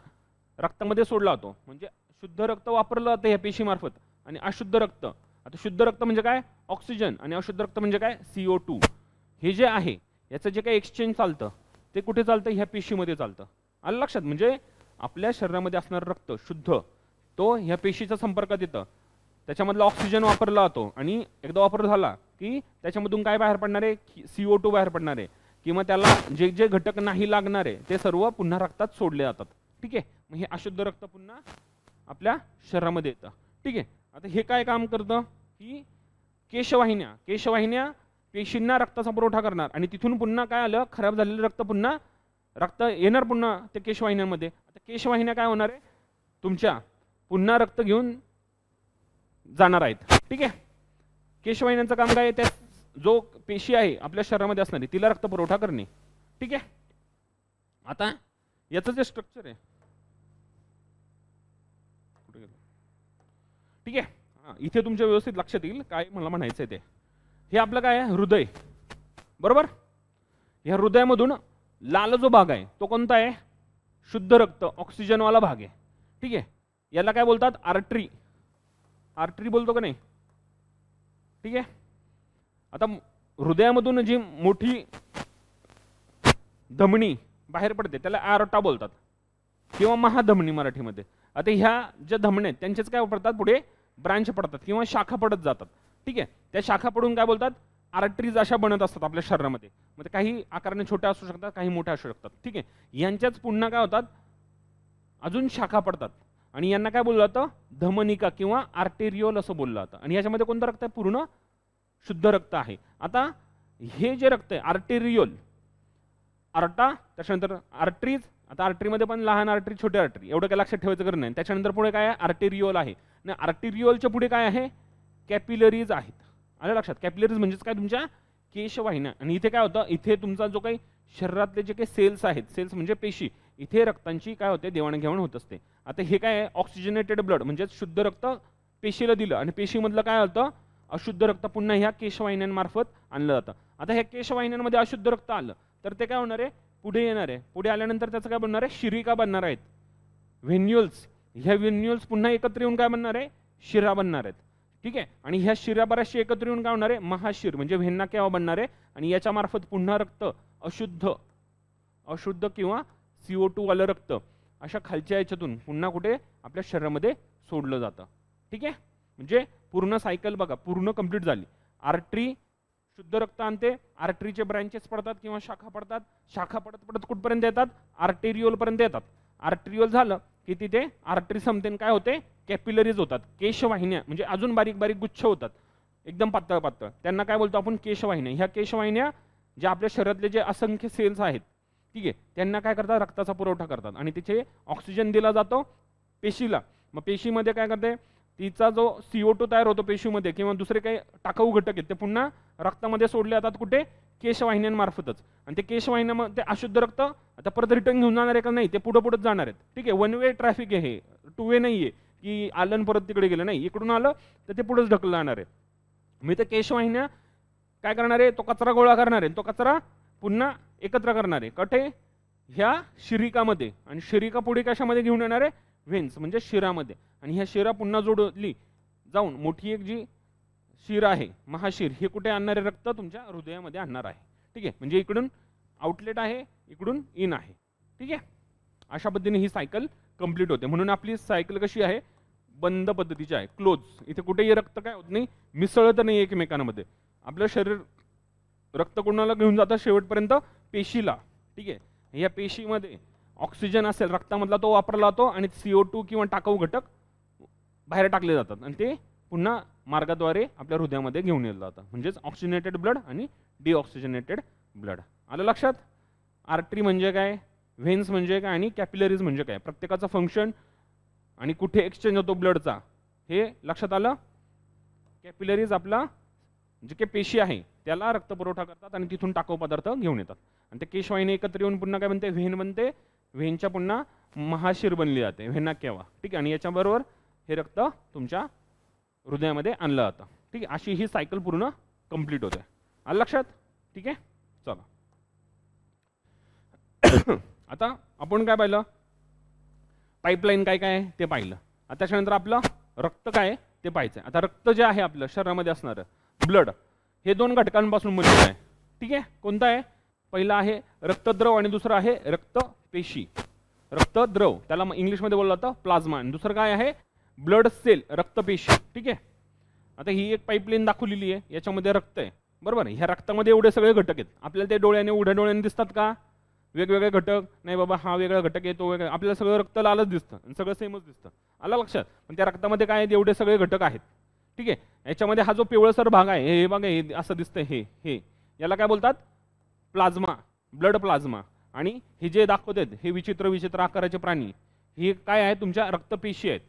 रक्तामध्ये सोडला होतो. म्हणजे शुद्ध रक्त वापरलं जातं ह्या पेशीमार्फत आणि अशुद्ध रक्त. आता शुद्ध रक्त म्हणजे काय, ऑक्सिजन, आणि अशुद्ध रक्त म्हणजे काय, CO2. हे जे आहे याचं जे काही एक्सचेंज चालतं ते कुठे चालतं, ह्या पेशीमध्ये चालतं. आलं लक्षात. म्हणजे आपल्या शरीरामध्ये असणारं रक्त शुद्ध तो ह्या पेशीच्या संपर्कात येतं, त्याच्यामधला ऑक्सिजन वापरला जातो आणि एकदा वापर झाला की त्याच्यामधून काय बाहेर पडणार आहे, CO2 बाहेर पडणार आहे. किंवा त्याला जे जे घटक नाही लागणार आहे ते सर्व पुन्हा रक्तात सोडले जातात. ठीक आहे. मग हे अशुद्ध रक्त पुन्हा आपल्या शरीरामध्ये येतं. ठीक आहे. आता हे काय काम करतं, की केशवाहिन्या पेशींना रक्ताचा पुरवठा करणार आणि तिथून पुन्हा काय आलं, खराब झालेलं रक्त येणार पुन्हा त्या केशवाहिन्यांमध्ये. आता केशवाहिन्या काय होणार आहे, तुमच्या पुन्हा रक्त घेऊन जाणार आहेत. ठीक आहे. केशवाहिन्यांचं काम काय आहे, त्या जो पेशी आहे आपल्या शरीरामध्ये असणारी तिला रक्त पुरवठा करणे. ठीक आहे. आता याचं जे स्ट्रक्चर आहे, ठीक आहे, इथे तुमच्या व्यवस्थित लक्षात येईल काय मला म्हणायचं आहे ते. हे आपलं काय आहे, हृदय. बरोबर. ह्या हृदयामधून लाल जो भाग आहे तो कोणता आहे? शुद्ध रक्त, ऑक्सिजनवाला भाग आहे. ठीक आहे, याला काय बोलतात? आर्टरी. आर्टरी बोलतो का नाही? ठीक आहे. आता हृदयामधून जी मोठी धमनी बाहेर पडते त्याला आर्टा बोलतात किंवा महाधमनी मराठीमध्ये. आता ह्या ज्या धमन्या आहेत त्यांचेच काय पडतात, पुढे ब्रांच पडतात किंवा शाखा पडत जातात. ठीक आहे, त्या शाखा पडून काय बोलतात? आर्टरीज अशा बनत असतात आपल्या शरीरामध्ये. मग काही आकाराने छोट्या असू शकतात, काही मोठ्या असू शकतात. ठीक आहे, यांच्याच पुन्हा काय होतात, अजून शाखा पडतात आणि यांना काय बोललं जातं? धमनिका किंवा आर्टेरियोल असं बोललं जातं. आणि याच्यामध्ये कोणतं रक्त आहे? पूर्ण शुद्ध रक्त आहे. आता हे जे रक्त आहे आर्टेरियोल, आर्टा, त्याच्यानंतर आर्टरीज. आता आर्टरीमध्ये पण लहान आर्टरी, छोटी आर्टरी, एवढं काय लक्षात ठेवायचं गरज नाही. त्याच्यानंतर पुढे काय आहे? आर्टेरियोल आहे. आणि आर्टेरियोलच्या पुढे काय आहे? कॅपिलरीज आहेत. आलं लक्षात? कॅपिलरीज म्हणजेच काय? तुमच्या केशवाहिन्या. आणि इथे काय होतं? इथे तुमचा जो काही शरीरातले जे काही सेल्स आहेत, सेल्स म्हणजे पेशी, इथे रक्तांची काय होते? देवाणघेवाण होत असते. आता हे काय आहे? ऑक्सिजनेटेड ब्लड म्हणजे शुद्ध रक्त पेशीला दिलं आणि पेशीमधलं काय होतं? अशुद्ध रक्त पुन्हा ह्या केशवाहिन्यांमार्फत आणलं जातं. आता ह्या केशवाहिन्यांमध्ये अशुद्ध रक्त आलं तर ते काय होणार आहे? पुढे येणार आहे. पुढे आल्यानंतर त्याचं काय बनणार आहे? शिरिका बनणार आहेत, व्हेन्युल्स. ह्या व्हेन्युल्स पुन्हा एकत्र येऊन काय बनणार आहे? शिरा बनणार आहेत. ठीक आहे, आणि ह्या शिरा बऱ्याचशा एकत्र येऊन काय होणार आहे? महाशीर म्हणजे व्हेन्ना केव्हा बनणार आहे. आणि याच्या मार्फत पुन्हा रक्त अशुद्ध किंवा CO2 वालं रक्त अशा खालच्या याच्यातून पुन्हा कुठे? आपल्या शरीरामध्ये सोडलं जातं. ठीक आहे, म्हणजे पूर्ण सायकल बघा, पूर्ण कंप्लीट झाली. आर्टरी शुद्ध रक्त आणते, आर्टरीचे ब्रँचेस पडतात किंवा शाखा पडतात, शाखा पडत पडत कुठपर्यंत येतात? आर्टेरियोल पर्यंत येतात. आर्टेरियोल झालं की तिथे आर्टरी संपते, काय होते? कॅपिलरीज होतात, केशवाहिन्या म्हणजे अजून बारीक बारीक गुच्छ होतात, एकदम पातळ पातळ. त्यांना काय बोलतो आपण? केशवाहिन्या. ह्या केशवाहिन्या ज्या आपल्या शरीरातले जे असंख्य सेल्स आहेत, ठीक आहे, त्यांना काय करतात? रक्ताचा पुरवठा करतात आणि तिथे ऑक्सिजन दिला जातो पेशीला. मग पेशीमध्ये काय करते? तिचा जो CO2 तयार होतो पेशीमध्ये किंवा दुसरे काही टाकाऊ घटक आहेत ते पुन्हा रक्तामध्ये सोडले जातात. कुठे? केशवाहिन्यांमार्फतच. आणि ते केशवाहिन्यामध्ये अशुद्ध रक्त आता परत रिटर्न घेऊन जाणार आहे का? नाही, ते पुढे पुढेच जाणार आहेत. ठीक आहे, वन वे ट्रॅफिक आहे, हे 2 वे नाही आहे की आलं परत तिकडे गेलं. नाही, इकडून आलं तर ते पुढेच ढकललं जाणार आहे. मी ते केशवाहिन्या काय करणार आहे? तो कचरा गोळा करणार आहे, तो कचरा पुन्हा एकत्र करणार आहे. कठे? ह्या शिरिकामध्ये. आणि शिरिका पुढे कशामध्ये घेऊन येणार आहे? व्हेन्स म्हणजे शिरामध्ये. आणि ह्या शिरा पुन्हा जोडली जाऊन मोठी एक जी शिर आहे, महाशीर, हे कुठे आणणार आहे? रक्त तुमच्या हृदयामध्ये आणणार आहे. ठीक आहे, म्हणजे इकडून आउटलेट आहे, इकडून इन आहे. ठीक आहे, अशा पद्धतीने ही सायकल कंप्लीट होते. म्हणून आपली सायकल कशी आहे? बंद पद्धतीची आहे, क्लोज. इथे कुठेही रक्त काय होत नाही, मिसळत नाही एकमेकांमध्ये. आपलं शरीर रक्त कोणाला घेऊन जातं? शेवटपर्यंत पेशीला. ठीक आहे, या पेशीमध्ये ऑक्सिजन असेल रक्तामधला तो वापरला जातो आणि CO2 किंवा टाकाऊ घटक बाहेर टाकले जातात आणि ते पुन्हा मार्गाद्वारे आपल्या हृदयामध्ये घेऊन येलं जातं. म्हणजेच ऑक्सिजनेटेड ब्लड आणि डिऑक्सिजनेटेड ब्लड. आलं लक्षात? आर्टरी म्हणजे काय, व्हेन्स म्हणजे काय आणि कॅपिलरीज म्हणजे काय, प्रत्येकाचं फंक्शन आणि कुठे एक्सचेंज होतो ब्लडचा हे लक्षात आलं. कॅपिलरीज आपला जे काही पेशी आहे त्याला रक्तपुरवठा करतात आणि तिथून टाकाऊ पदार्थ घेऊन येतात आणि ते केशवाहिनी एकत्र येऊन पुन्हा काय बनते? व्हेन बनते. व्हेनच्या पुन्हा महाशीर बनली जाते, व्हेना केव्हा. ठीक आहे, आणि याच्याबरोबर हे रक्त तुमच्या हृदयामध्ये आणलं जातं. ठीक आहे, अशी ही सायकल पूर्ण कंप्लीट होते. आलं लक्षात? ठीक आहे, चला. आता आपण काय पाहिलं? पाईपलाईन काय काय आहे ते पाहिलं. आता त्याच्यानंतर आपलं रक्त काय ते पाहायचं. आता रक्त जे आहे आपलं शरीरामध्ये असणारं ब्लड हे 2 घटकांपासून बनलेलं आहे. ठीक आहे, कोणता आहे? पहिला आहे रक्तद्रव आणि दुसरा आहे रक्तपेशी. रक्तद्रव त्याला इंग्लिशमध्ये बोललं जातं प्लाझ्मा. आणि दुसरं काय आहे? ब्लड सेल, रक्तपेशी. ठीक आहे, आता ही एक पाईपलाईन दाखवलेली आहे, याच्यामध्ये रक्त आहे, बरोबर. ह्या रक्तामध्ये एवढे सगळे घटक आहेत. आपल्याला ते डोळ्याने उघड्या डोळ्याने दिसतात का? वेगवेगळे घटक नाही बाबा, हा वेगळा घटक आहे, तो वेगळा. आपल्याला सगळं रक्त लालच दिसतं आणि सगळं सेमच दिसतं. आलं लक्षात? पण त्या रक्तामध्ये काय आहेत? एवढे सगळे घटक आहेत. ठीक आहे, याच्यामध्ये हा जो पिवळसर भाग आहे हे बघा, हे असं दिसतंय, हे याला काय बोलतात? Plasma, blood plasma. आणि हे जे दाखवतात हे विचित्र विचित्र आकाराचे प्राणी हे काय आहे? तुमच्या रक्तपेशी आहेत,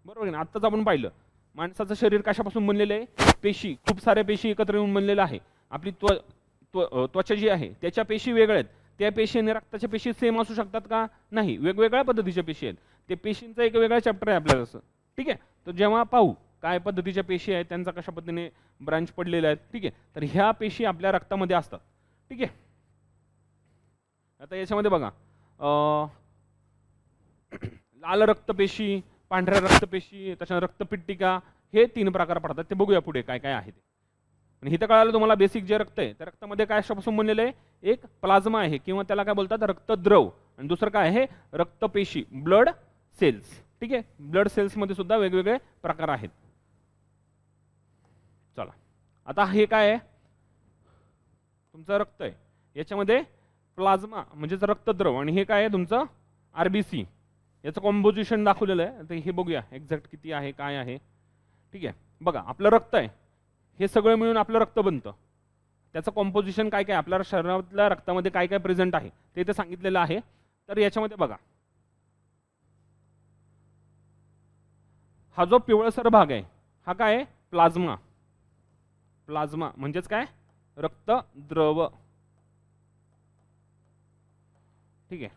बरोबर ना. आत्ताच आपण पाहिलं माणसाचं शरीर कशापासून बनलेलं आहे? पेशी, खूप साऱ्या पेशी एकत्र येऊन बनलेलं आहे. आपली त्वचा जी आहे त्याच्या पेशी वेगळ्या आहेत. त्या पेशी आणि रक्ताच्या पेशी सेम असू शकतात का? नाही, वेगवेगळ्या पद्धतीच्या पेशी आहेत. ते पेशींचा एक वेगळा चॅप्टर आहे आपल्याला असं. ठीक आहे, तर जेव्हा पाहू काय पद्धतीच्या पेशी आहेत, त्यांचा कशा पद्धतीने ब्रांच पडलेल्या आहेत. ठीक आहे, तर ह्या पेशी आपल्या रक्तामध्ये असतात. ठीक आहे. आता याच्यामध्ये बघा लाल रक्तपेशी, पांढऱ्या रक्तपेशी, त्याच्यानंतर रक्तपिट्टिका, हे 3 प्रकार पडतात. ते बघूया पुढे काय काय आहे ते. आणि इथं कळालं तुम्हाला बेसिक जे रक्त आहे त्या रक्तामध्ये काय अशापासून बनलेलं आहे, एक प्लाझ्मा आहे किंवा त्याला काय बोलतात रक्तद्रव, आणि दुसरं काय आहे रक्तपेशी, ब्लड सेल्स. ठीक आहे, ब्लड सेल्स मध्ये सुद्धा वेगवेगळे प्रकार आहेत. चला आता हे काय आहे, तुमचं रक्त आहे, याच्यामध्ये प्लाझ्मा म्हणजेच रक्तद्रव, आणि हे काय आहे तुमचं आरबीसी. याचं कॉम्पोजिशन दाखवलेलं आहे. तर हे बघूया एक्झॅक्ट किती आहे काय आहे. ठीक आहे, बघा आपलं रक्त आहे, हे सगळं मिळून आपलं रक्त बनतं. त्याचं कॉम्पोजिशन काय काय, आपल्या शरीरातल्या रक्तामध्ये काय काय प्रेझेंट आहे ते इथे सांगितलेलं आहे. तर याच्यामध्ये बघा हा जो पिवळसर भाग आहे हा काय आहे प्लाझ्मा. प्लाझ्मा म्हणजेच काय रक्तद्रव. ठीक आहे,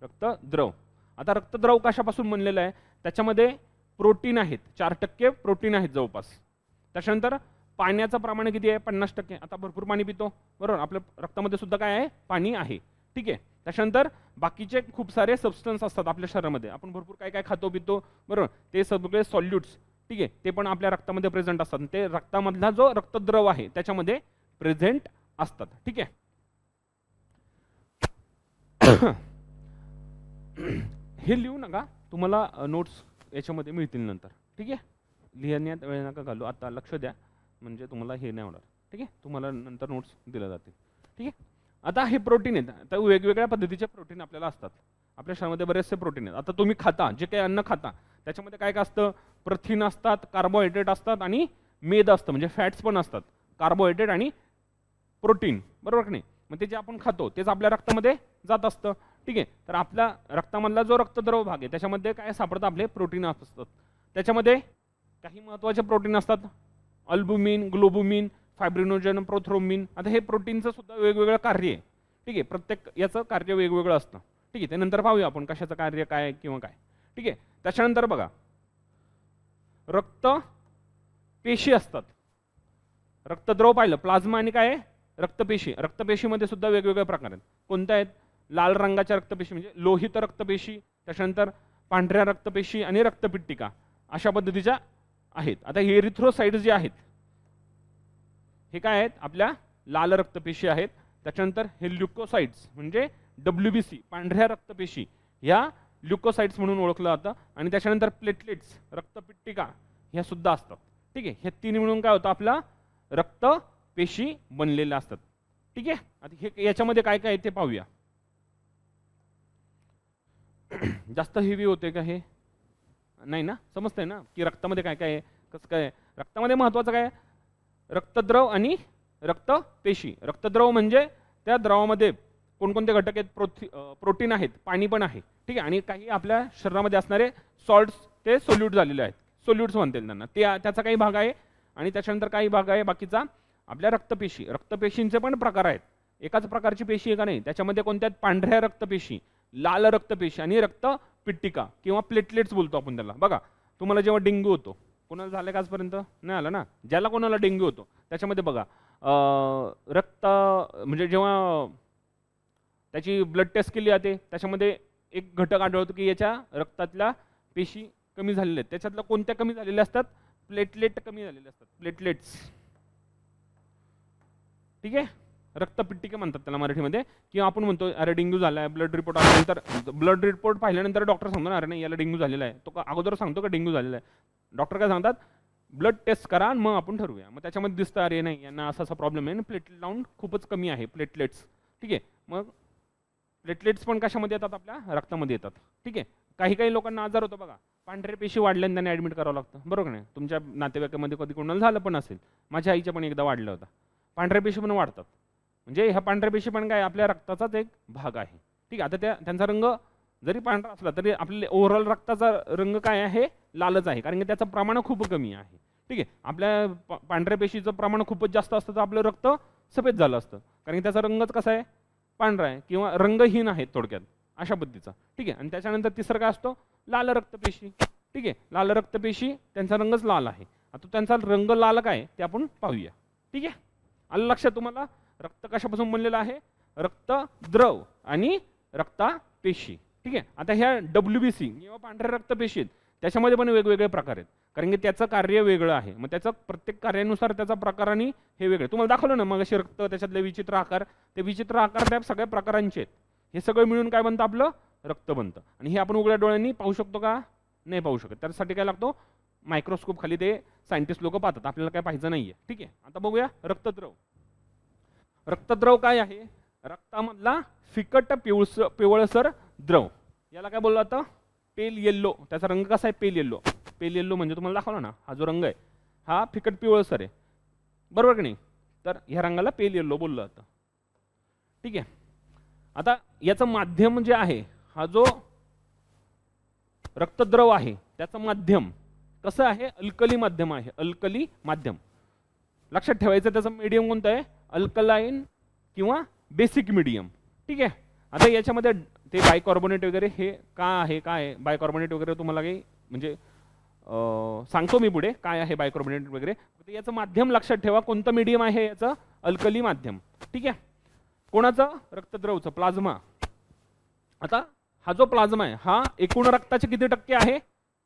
रक्तद्रव. आता रक्तद्रव कशापासून बनलेलं आहे, त्याच्यामध्ये प्रोटीन आहेत, 4% प्रोटीन आहेत जवळपास. त्याच्यानंतर पाण्याचं प्रमाण किती आहे 50%. आता भरपूर पाणी पितो बरोबर, आपल्या रक्तामध्ये सुद्धा काय आहे पाणी आहे. ठीक आहे, त्याच्यानंतर बाकीचे खूप सारे सबस्टन्स असतात आपल्या शरीरामध्ये, आपण भरपूर काय काय खातो पितो बरोबर, ते सगळे सॉल्यूट्स ठीक आहे ते पण आपल्या रक्तामध्ये प्रेझेंट असतात. ते रक्तामधला जो रक्तद्रव आहे त्याच्यामध्ये प्रेझेंट असतात. ठीक आहे, हे लिहू नका, तुम्हाला नोट्स याच्यामध्ये मिळतील नंतर. ठीक आहे, लिहिण्यात वेळ नका घालू, आता लक्ष द्या म्हणजे तुम्हाला हे नाही होणार. ठीक आहे, तुम्हाला नंतर नोट्स दिल्या जातील. ठीक आहे, आता हे प्रोटीन आहेत, आता वेगवेगळ्या पद्धतीचे प्रोटीन आपल्याला असतात. आपल्या शरीरामध्ये बरेचसे प्रोटीन आहेत. आता तुम्ही खाता जे काही अन्न खाता त्याच्यामध्ये काय काय असतं, प्रथिन असतात, कार्बोहायड्रेट असतात आणि मेद असतं म्हणजे फॅट्स पण असतात. कार्बोहायड्रेट आणि प्रोटीन बरोबर की नाही, मग ते जे आपण खातो तेच आपल्या रक्तामध्ये जात असतं. ठीक आहे, तर आपल्या रक्तामधला जो रक्तद्रव भाग आहे त्याच्यामध्ये काय सापडतं आपले प्रोटीन असतात. त्याच्यामध्ये काही महत्त्वाचे प्रोटीन असतात, अल्बुमिन, ग्लोबुमिन, फायब्रिनोजन, प्रोथ्रोम्बिन. आता हे प्रोटीनचं सुद्धा वेगवेगळं कार्य आहे. ठीक आहे, प्रत्येक याचं कार्य वेगवेगळं असतं. ठीक आहे, ते नंतर पाहूया आपण कशाचं कार्य काय किंवा काय. ठीक आहे, त्याच्यानंतर बघा रक्त पेशी असतात. रक्तद्रव पाहिलं, प्लाझ्मा आणि काय रक्तपेशी. रक्तपेशीमध्ये सुद्धा वेगवेगळे प्रकार आहेत. कोणत्या आहेत, लाल रंगाच्या रक्तपेशी म्हणजे लोहित रक्तपेशी, त्याच्यानंतर पांढऱ्या रक्तपेशी आणि रक्तपिट्टिका अशा पद्धतीच्या आहेत. आता हे एरिथ्रोसाइट्स जे आहेत हे काय आहेत आपल्या लाल रक्तपेशी आहेत. त्याच्यानंतर हे ल्युकोसाइट्स म्हणजे WBC पांढऱ्या रक्तपेशी, ह्या ल्युकोसाइट्स म्हणून ओळखलं जातं. आणि त्याच्यानंतर प्लेटलेट्स रक्तपिट्टिका ह्या सुद्धा असतात. ठीक आहे, हे 3 मिळून काय होतं आपला रक्तपेशी बनलेल्या असतात. ठीक आहे, आता हे याच्यामध्ये काय काय आहे ते पाहूया. जास्त हेवी होते का हे, नाही ना, समजतंय ना की रक्तामध्ये काय काय आहे कसं काय. रक्तामध्ये महत्त्वाचं काय रक्तद्रव आणि रक्तपेशी. रक्तद्रव म्हणजे त्या द्रवामध्ये कोणकोणते घटक आहेत, प्रोटीन आहेत, पाणी पण आहे. ठीक आहे, आणि काही आपल्या शरीरामध्ये असणारे सॉल्ट्स ते सोल्यूट झालेले आहेत, सोल्यूट्स म्हणतील त्यांना, ते त्याचा काही भाग आहे. आणि त्याच्यानंतर काही भाग आहे बाकीचा आपल्या रक्तपेशी. रक्तपेशींचे पण प्रकार आहेत, एकाच प्रकारची पेशी आहे का नाही, त्याच्यामध्ये कोणत्या पांढऱ्या रक्तपेशी, लाल रक्तपेशी आणि रक्तपिट्टिका किंवा प्लेटलेट्स बोलतो आपण त्याला. बघा तुम्हाला जेव्हा डेंग्यू होतो, कोणाला झालं का आजपर्यंत नाही आलं ना, ज्याला कोणाला डेंग्यू होतो त्याच्यामध्ये बघा रक्त म्हणजे जेव्हा त्याची ब्लड टेस्ट केली जाते त्याच्यामध्ये एक घटक आढळतो की याच्या रक्तातल्या पेशी कमी झालेल्या आहेत. त्याच्यातल्या कोणत्या कमी झालेल्या असतात, प्लेटलेट कमी झालेले असतात, प्लेटलेट्स. ठीक आहे, रक्तपिट्टिका म्हणतात त्याला मराठीमध्ये. किंवा आपण म्हणतो अरे डेंग्यू झाला आहे, ब्लड रिपोर्ट आल्यानंतर, ब्लड रिपोर्ट पाहिल्यानंतर डॉक्टर सांगतो ना अरे नाही याला डेंग्यू झालेला आहे, तो अगोदर सांगतो का डेंग्यू झालेला आहे. डॉक्टर काय सांगतात ब्लड टेस्ट करा आणि मग आपण ठरवूया. मग त्याच्यामध्ये दिसतं अरे नाही यांना असा असा प्रॉब्लेम आहे आणि प्लेटलेट लावून खूपच कमी आहे प्लेटलेट्स. ठीक आहे, मग प्लेटलेट्स पण कशामध्ये येतात आपल्या रक्तामध्ये येतात. ठीक आहे, काही काही लोकांना आजार होतो बघा, पांढऱ्या पेशी वाढल्याने त्यांना ॲडमिट करावं लागतं बरोबर नाही. तुमच्या नातेवाईकामध्ये कधी कोणाला झालं पण असेल, माझ्या आईच्या पण एकदा वाढलं होतं. पांढऱ्या पेशी पण वाढतात म्हणजे ह्या पांढऱ्या पेशी पण काय आपल्या रक्ताचाच एक भाग आहे. ठीक आहे, आता त्यांचा रंग जरी पांढरा असला तरी आपल्या ओव्हरऑल रक्ताचा रंग काय आहे लालच आहे, कारण की त्याचं प्रमाण खूप कमी आहे. ठीक आहे, आपल्या पांढऱ्या पेशीचं प्रमाण खूपच जास्त असतं तर आपलं रक्त सफेद झालं असतं, कारण की त्याचा रंगच कसा आहे पांढरा आहे किंवा रंगहीन आहे थोडक्यात अशा पद्धतीचा. ठीक आहे, आणि त्याच्यानंतर तिसरं काय असतो लाल रक्तपेशी. ठीक आहे, लाल रक्तपेशी त्यांचा रंगच लाल आहे. आता त्यांचा रंग लाल काय ते आपण पाहूया. ठीक आहे, आलं लक्षात तुम्हाला. रक्त कशापासून बनलेलं आहे? रक्तद्रव आणि रक्तपेशी. ठीक आहे. आता ह्या WBC किंवा पांढऱ्या रक्तपेशी आहेत, त्याच्यामध्ये पण वेगवेगळे प्रकार आहेत, कारण की त्याचं कार्य वेगळं आहे. मग त्याचं प्रत्येक कार्यानुसार त्याचा प्रकार आणि हे वेगळे. तुम्हाला दाखवलं ना मग असे रक्त, त्याच्यातले विचित्र आकार, ते विचित्र आकार त्या सगळ्या प्रकारांचे आहेत. हे सगळं मिळून काय बनतं? आपलं रक्त बनतं. आणि हे आपण उघड्या डोळ्यांनी पाहू शकतो का? नाही पाहू शकत. त्यासाठी काय लागतो? मायक्रोस्कोप खाली ते सायंटिस्ट लोक पाहतात, आपल्याला काय पाहिजे नाहीये. ठीक आहे. आता बघूया रक्तद्रव. रक्तद्रव काय आहे? रक्तामधला फिकट पिवळसर द्रव. याला काय बोललं जातं? पेल येल्लो. त्याचा रंग कसा आहे? पेल येल्लो. पेल येल्लो म्हणजे तुम्हाला दाखवला ना, हा जो रंग आहे हा फिकट पिवळसर आहे, बरोबर की नाही? तर ह्या रंगाला पेल येल्लो बोललं जातं. ठीक आहे. आता याचं माध्यम जे आहे, हा जो रक्तद्रव आहे त्याचं माध्यम कसं आहे? अल्कली माध्यम आहे. अल्कली माध्यम. लक्षात ठेवायचं त्याचं मीडियम कोणतं आहे? अल्कलाइन किंवा बेसिक मीडियम. ठीक आहे. आता याच्यामध्ये ते बायकार्बोनेट वगैरे हे काय आहे बायकार्बोनेट वगैरे तुम्हाला काही म्हणजे सांगतो मी पुढे काय आहे बायकार्बोनेट वगैरे. याचं माध्यम लक्षात ठेवा कोणतं मीडियम आहे याचं? अल्कली माध्यम. ठीक आहे. कोणाचं? रक्तद्रवचं, प्लाझ्मा. आता हा जो प्लाझ्मा आहे हा एकूण रक्ताचे किती टक्के आहे?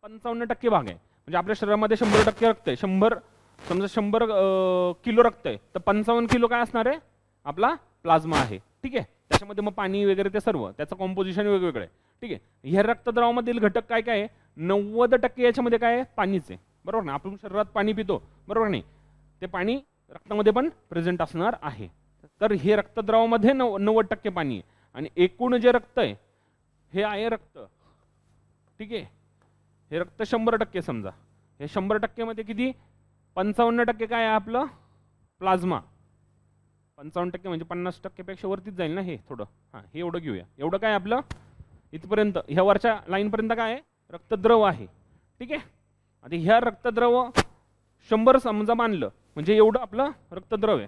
55% भाग आहे. म्हणजे आपल्या शरीरामध्ये 100% रक्त आहे. 100 समजा 100 किलो रक्त आहे तर 55 किलो काय असणार आहे? आपला प्लाझ्मा आहे. ठीक आहे. त्याच्यामध्ये मग पाणी वगैरे ते सर्व त्याचं कॉम्पोजिशन वेगवेगळं आहे. ठीक आहे. ह्या रक्तद्रवामधील घटक काय काय आहे? 90% याच्यामध्ये काय आहे? पाणीच आहे, बरोबर ना? आपण शरीरात पाणी पितो, बरोबर नाही? ते पाणी रक्तामध्ये पण प्रेझेंट असणार आहे. तर हे रक्तद्रवामध्ये 90% पाणी आहे आणि एकूण जे रक्त आहे हे आहे रक्त. ठीक आहे. हे रक्त 100% समजा. हे 100% मध्ये किती? 55% काय आहे आपलं? प्लाझ्मा. 55% म्हणजे 50% पेक्षा वरतीच जाईल ना हे थोडं. हां, हे एवढं घेऊया. एवढं काय आपलं? इथपर्यंत ह्या वरच्या लाईनपर्यंत काय आहे? रक्तद्रव आहे. ठीक आहे. आता ह्या रक्तद्रव 100 समजा मानलं म्हणजे एवढं आपलं रक्तद्रव आहे.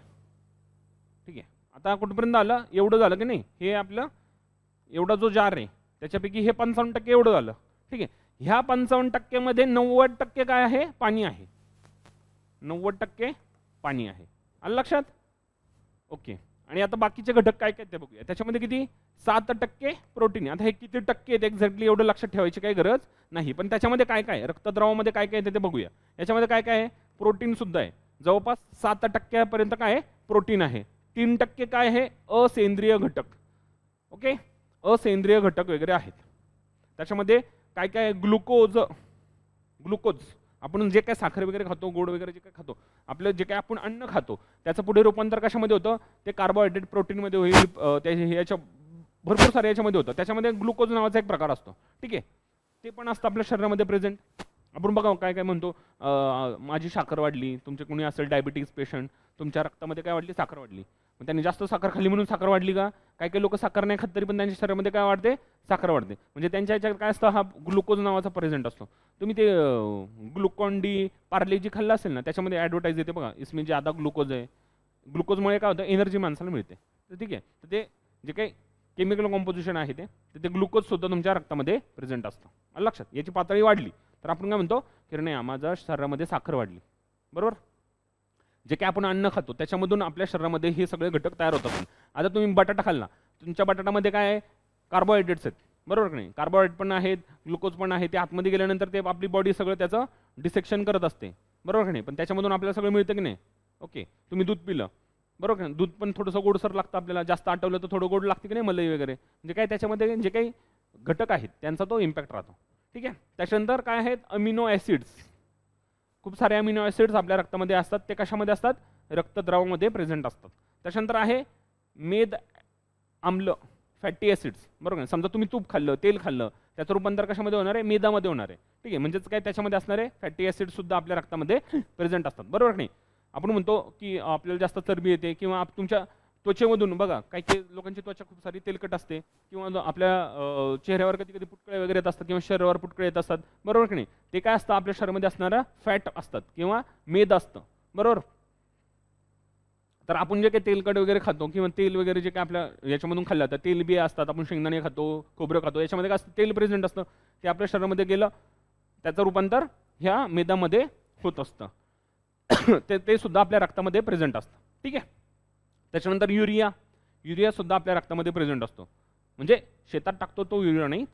ठीक आहे. आता कुठपर्यंत आलं? एवढं झालं की नाही? हे आपलं एवढा जो जार आहे त्याच्यापैकी हे 55% एवढं झालं. ठीक आहे. ह्या 55% मध्ये 90% काय आहे? पाणी आहे. 90% पाणी आहे. आलं लक्षात? ओके. आणि आता बाकीचे घटक काय काय ते बघूया. त्याच्यामध्ये किती? 7% प्रोटीन. आता हे किती टक्के आहेत एक्झॅक्टली एवढं लक्षात ठेवायची काही गरज नाही, पण त्याच्यामध्ये काय काय रक्तद्रवामध्ये काय काय ते बघूया. याच्यामध्ये काय काय आहे? प्रोटीन सुद्धा आहे. जवळपास 7% पर्यंत काय आहे? प्रोटीन आहे. 3% काय आहे? असेंद्रिय घटक. ओके. असेंद्रिय घटक वगैरे आहेत. त्याच्यामध्ये काय काय? ग्लुकोज. आपण जे काय साखर वगैरे खातो, गोड वगैरे जे काय खातो, आपलं जे काय आपण अन्न खातो त्याचं पुढे रूपांतर कशामध्ये होतं? ते कार्बोहायड्रेट प्रोटीनमध्ये होईल. याच्या भरपूर सारे याच्यामध्ये होतं. त्याच्यामध्ये ग्लुकोज नावाचा एक प्रकार असतो. ठीक आहे. ते पण असतं आपल्या शरीरामध्ये प्रेझेंट. आपण बघा काय काय म्हणतो, माझी साखर वाढली. तुमचे कोणी असेल डायबिटीज पेशंट, तुमच्या रक्तामध्ये काय वाढली? साखर वाढली. मग त्यांनी जास्त साखर खाल्ली म्हणून साखर वाढली का? काही काही लोक साखर नाही खात तरी पण त्यांच्या शरीरामध्ये काय वाढते? साखर वाढते. म्हणजे त्यांच्या ह्याच्यात काय असतं? हा ग्लुकोज नावाचा प्रेझेंट असतो. तुम्ही ते ग्लुकॉन डी पार्ले जी खाल्लं असेल ना त्याच्यामध्ये ॲडव्हर्टाईज येते बघा, इसमें ज्यादा ग्लुकोज आहे. ग्लुकोजमुळे काय होतं? एनर्जी माणसाला मिळते. तर ठीक आहे. तर ते जे काही केमिकल कॉम्पोजिशन आहे ते ग्लुकोज सुद्धा तुमच्या रक्तामध्ये प्रेझेंट असतं. लक्षात? याची पातळी वाढली तर आपण काय म्हणतो की नाही माझ्या शरीरामध्ये साखर वाढली, बरोबर? जे काय आपण अन्न खातो त्याच्यामधून आपल्या शरीरामध्ये हे सगळे घटक तयार होतात. आता तुम्ही बटाटा खाल्ला, तुमच्या बटाटामध्ये काय आहे? कार्बोहायड्रेट्स आहेत, बरोबर की नाही? कार्बोहायड्रेट पण आहेत, ग्लुकोज पण आहे. ते आतमध्ये गेल्यानंतर ते आपली बॉडी सगळं त्याचं डिसेक्शन करत असते, बरोबर की नाही? पण त्याच्यामधून आपल्याला सगळं मिळतं की नाही? ओके. तुम्ही दूध पिलं, बरोबर की नाही? दूध पण थोडंसं गोडसर लागतं आपल्याला. जास्त आटवलं तर थोडं गोड लागते की नाही? मलाई वगैरे म्हणजे काय त्याच्यामध्ये जे काही घटक आहेत त्यांचा तो इम्पॅक्ट राहतो. ठीक आहे. त्याच्यानंतर काय आहेत? Amino acids. खूप सारे अमिनो ॲसिड्स आपल्या रक्तामध्ये असतात. ते कशामध्ये असतात? रक्तद्रवामध्ये प्रेझेंट असतात. त्याच्यानंतर आहे मेद आम्ल, फॅटी ॲसिड्स, बरोबर आहे? समजा तुम्ही तूप खाल्लं, तेल खाल्लं, त्याचं रूपांतर कशामध्ये होणार आहे? मेदामध्ये होणार आहे. ठीक आहे. म्हणजेच काय त्याच्यामध्ये असणार आहे? फॅटी ॲसिड सुद्धा आपल्या रक्तामध्ये प्रेझेंट असतात, बरोबर नाही? आपण म्हणतो की आपल्याला जास्त चरबी येते किंवा तुमच्या त्वचेमधून बघा काही काही लोकांची त्वचा खूप सारी तेलकट असते किंवा आपल्या चेहऱ्यावर कधी कधी पुटकळे वगैरे येत असतात किंवा शरीरावर पुटकळे येत असतात, बरोबर की नाही? ते काय असतं? आपल्या शरीरामध्ये असणारं फॅट असतात किंवा मेद असतं, बरोबर? तर आपण जे काही तेलकट वगैरे खातो किंवा तेल वगैरे जे काय आपल्या याच्यामधून खाल्लं जातं, तेल बिया असतात, आपण शेंगदाणे खातो, खोबरं खातो, याच्यामध्ये काय असतं? तेल प्रेझेंट असतं. ते आपल्या शरीरामध्ये गेलं त्याचं रूपांतर ह्या मेदामध्ये होत असतं. ते सुद्धा आपल्या रक्तामध्ये प्रेझेंट असतं. ठीक आहे. त्याच्यानंतर युरिया, युरिया सुद्धा आपल्या रक्तामध्ये प्रेझेंट असतो. म्हणजे शेतात टाकतो तो युरिया नाही,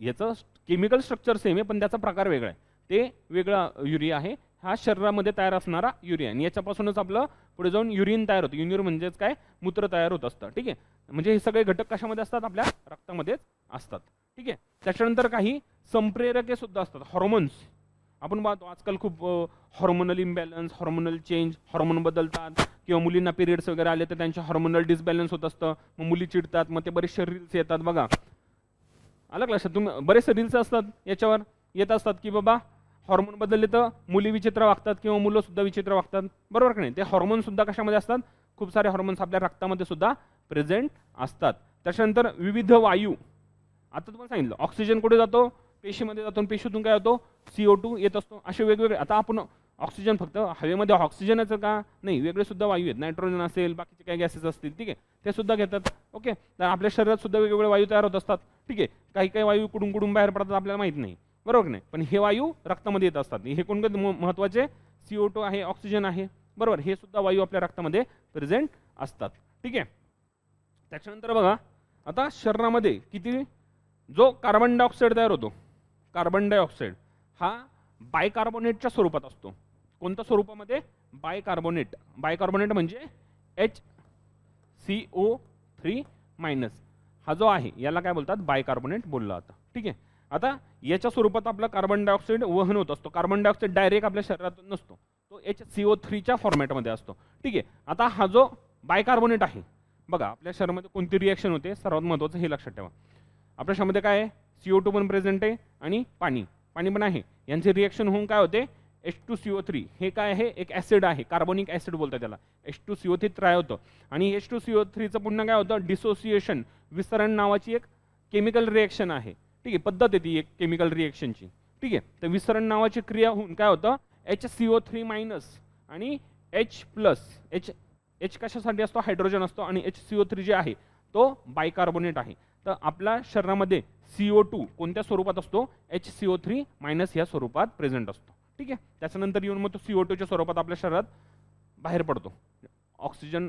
याचं केमिकल स्ट्रक्चर सेम आहे पण त्याचा प्रकार वेगळा आहे, ते वेगळा युरिया आहे. हा शरीरामध्ये तयार असणारा युरिया आणि याच्यापासूनच आपलं पुढे जाऊन युरिन तयार होतं. युरिन म्हणजेच काय, मूत्र तयार होत असतं. ठीक आहे, म्हणजे हे सगळे घटक कशामध्ये असतात, आपल्या रक्तामध्येच असतात. ठीक आहे, त्याच्यानंतर काही संप्रेरके सुद्धा असतात, हॉर्मोन्स. आपण पाहतो आजकाल खूप hormonal imbalance, hormonal change, hormone बदलतात किंवा मुलींना पिरियड्स वगैरे आले तर त्यांचे हॉर्मोनल डिसबॅलन्स होत असतं, मग मुली चिडतात, मग ते बरेचसे रील्स येतात बघा. अलग लक्षात, तुम्ही बरेचसे रील्स असतात याच्यावर येत असतात की बाबा हॉर्मोन बदलले तर मुली विचित्र वागतात किंवा मुलं सुद्धा विचित्र वागतात, बरोबर का नाही. ते हॉर्मोन सुद्धा कशामध्ये असतात, खूप सारे हॉर्मोन्स आपल्या रक्तामध्ये सुद्धा प्रेझेंट असतात. त्याच्यानंतर विविध वायू, आता तुम्हाला सांगितलं ऑक्सिजन कुठे जातो, पेशीमध्ये जातो, पेशीतून काय होतो, CO2 येत असतो. असे वेगवेगळे, आता आपण ऑक्सिजन फक्त हवेमध्ये ऑक्सिजनच का नाही, वेगळे सुद्धा वायू आहेत, नायट्रोजन असेल, बाकीचे काही गॅसेस असतील, ठीक आहे, ते सुद्धा घेतात. ओके, तर आपल्या शरीरात सुद्धा वेगवेगळे वायू तयार होत असतात. ठीक आहे, काही काही वायू कुठून कुठून बाहेर पडतात आपल्याला माहित नाही, बरोबर नाही, पण हे वायू रक्तामध्ये येत असतात. हे कोणते महत्त्वाचे, CO2 आहे, ऑक्सिजन आहे, बरोबर, हे सुद्धा वायू आपल्या रक्तामध्ये प्रेझेंट असतात. ठीक आहे, त्याच्यानंतर बघा आता शरीरामध्ये किती, जो कार्बन डायऑक्साईड तयार होतो, कार्बन डायऑक्साईड हा बायकार्बोनेटच्या स्वरूपात असतो. कोणत्या स्वरूपामध्ये, बायकार्बोनेट. बायकार्बोनेट म्हणजे HCO3- हा जो आहे याला काय बोलतात, बायकार्बोनेट बोलला जातं. ठीक आहे, आता याच्या स्वरूपात आपला कार्बन डायऑक्साईड वहन होत असतो. कार्बन डायऑक्साईड डायरेक्ट आपल्या शरीरातून नसतो, तो HCO3च्या फॉर्मॅटमध्ये असतो. ठीक आहे, आता हा जो बायकार्बोनेट आहे बघा, आपल्या शरीरामध्ये कोणती रिएक्शन होते, सर्वात महत्त्वाचं हे लक्षात ठेवा. आपल्या शरीरामध्ये काय आहे, CO2 पण प्रेझेंट आहे आणि पाणी पण आहे, यांचे रिएक्शन होऊन काय होते, H2CO3. हे काय आहे, एक ॲसिड आहे, कार्बोनिक ॲसिड बोलतात त्याला, H2CO3 तयार होतं. आणि H2CO3चं पुन्हा काय होतं, डिसोसिएशन, विसरण नावाची एक केमिकल रिएक्शन आहे. ठीक आहे, पद्धत आहे ती एक केमिकल रिएक्शनची. ठीक आहे, तर विसरण नावाची क्रिया होऊन काय होतं, HCO3- आणि H कशासाठी असतो, हायड्रोजन असतो, आणि HCO3 जे आहे तो बायकार्बोनेट आहे. तर आपल्या शरीरामध्ये CO2 कोणत्या स्वरूपात असतो, HCO3- या स्वरूपात प्रेझेंट असतो. ठीक आहे, त्याच्यानंतर येऊन मग तो CO2च्या स्वरूपात आपल्या शरीरात बाहेर पडतो. ऑक्सिजन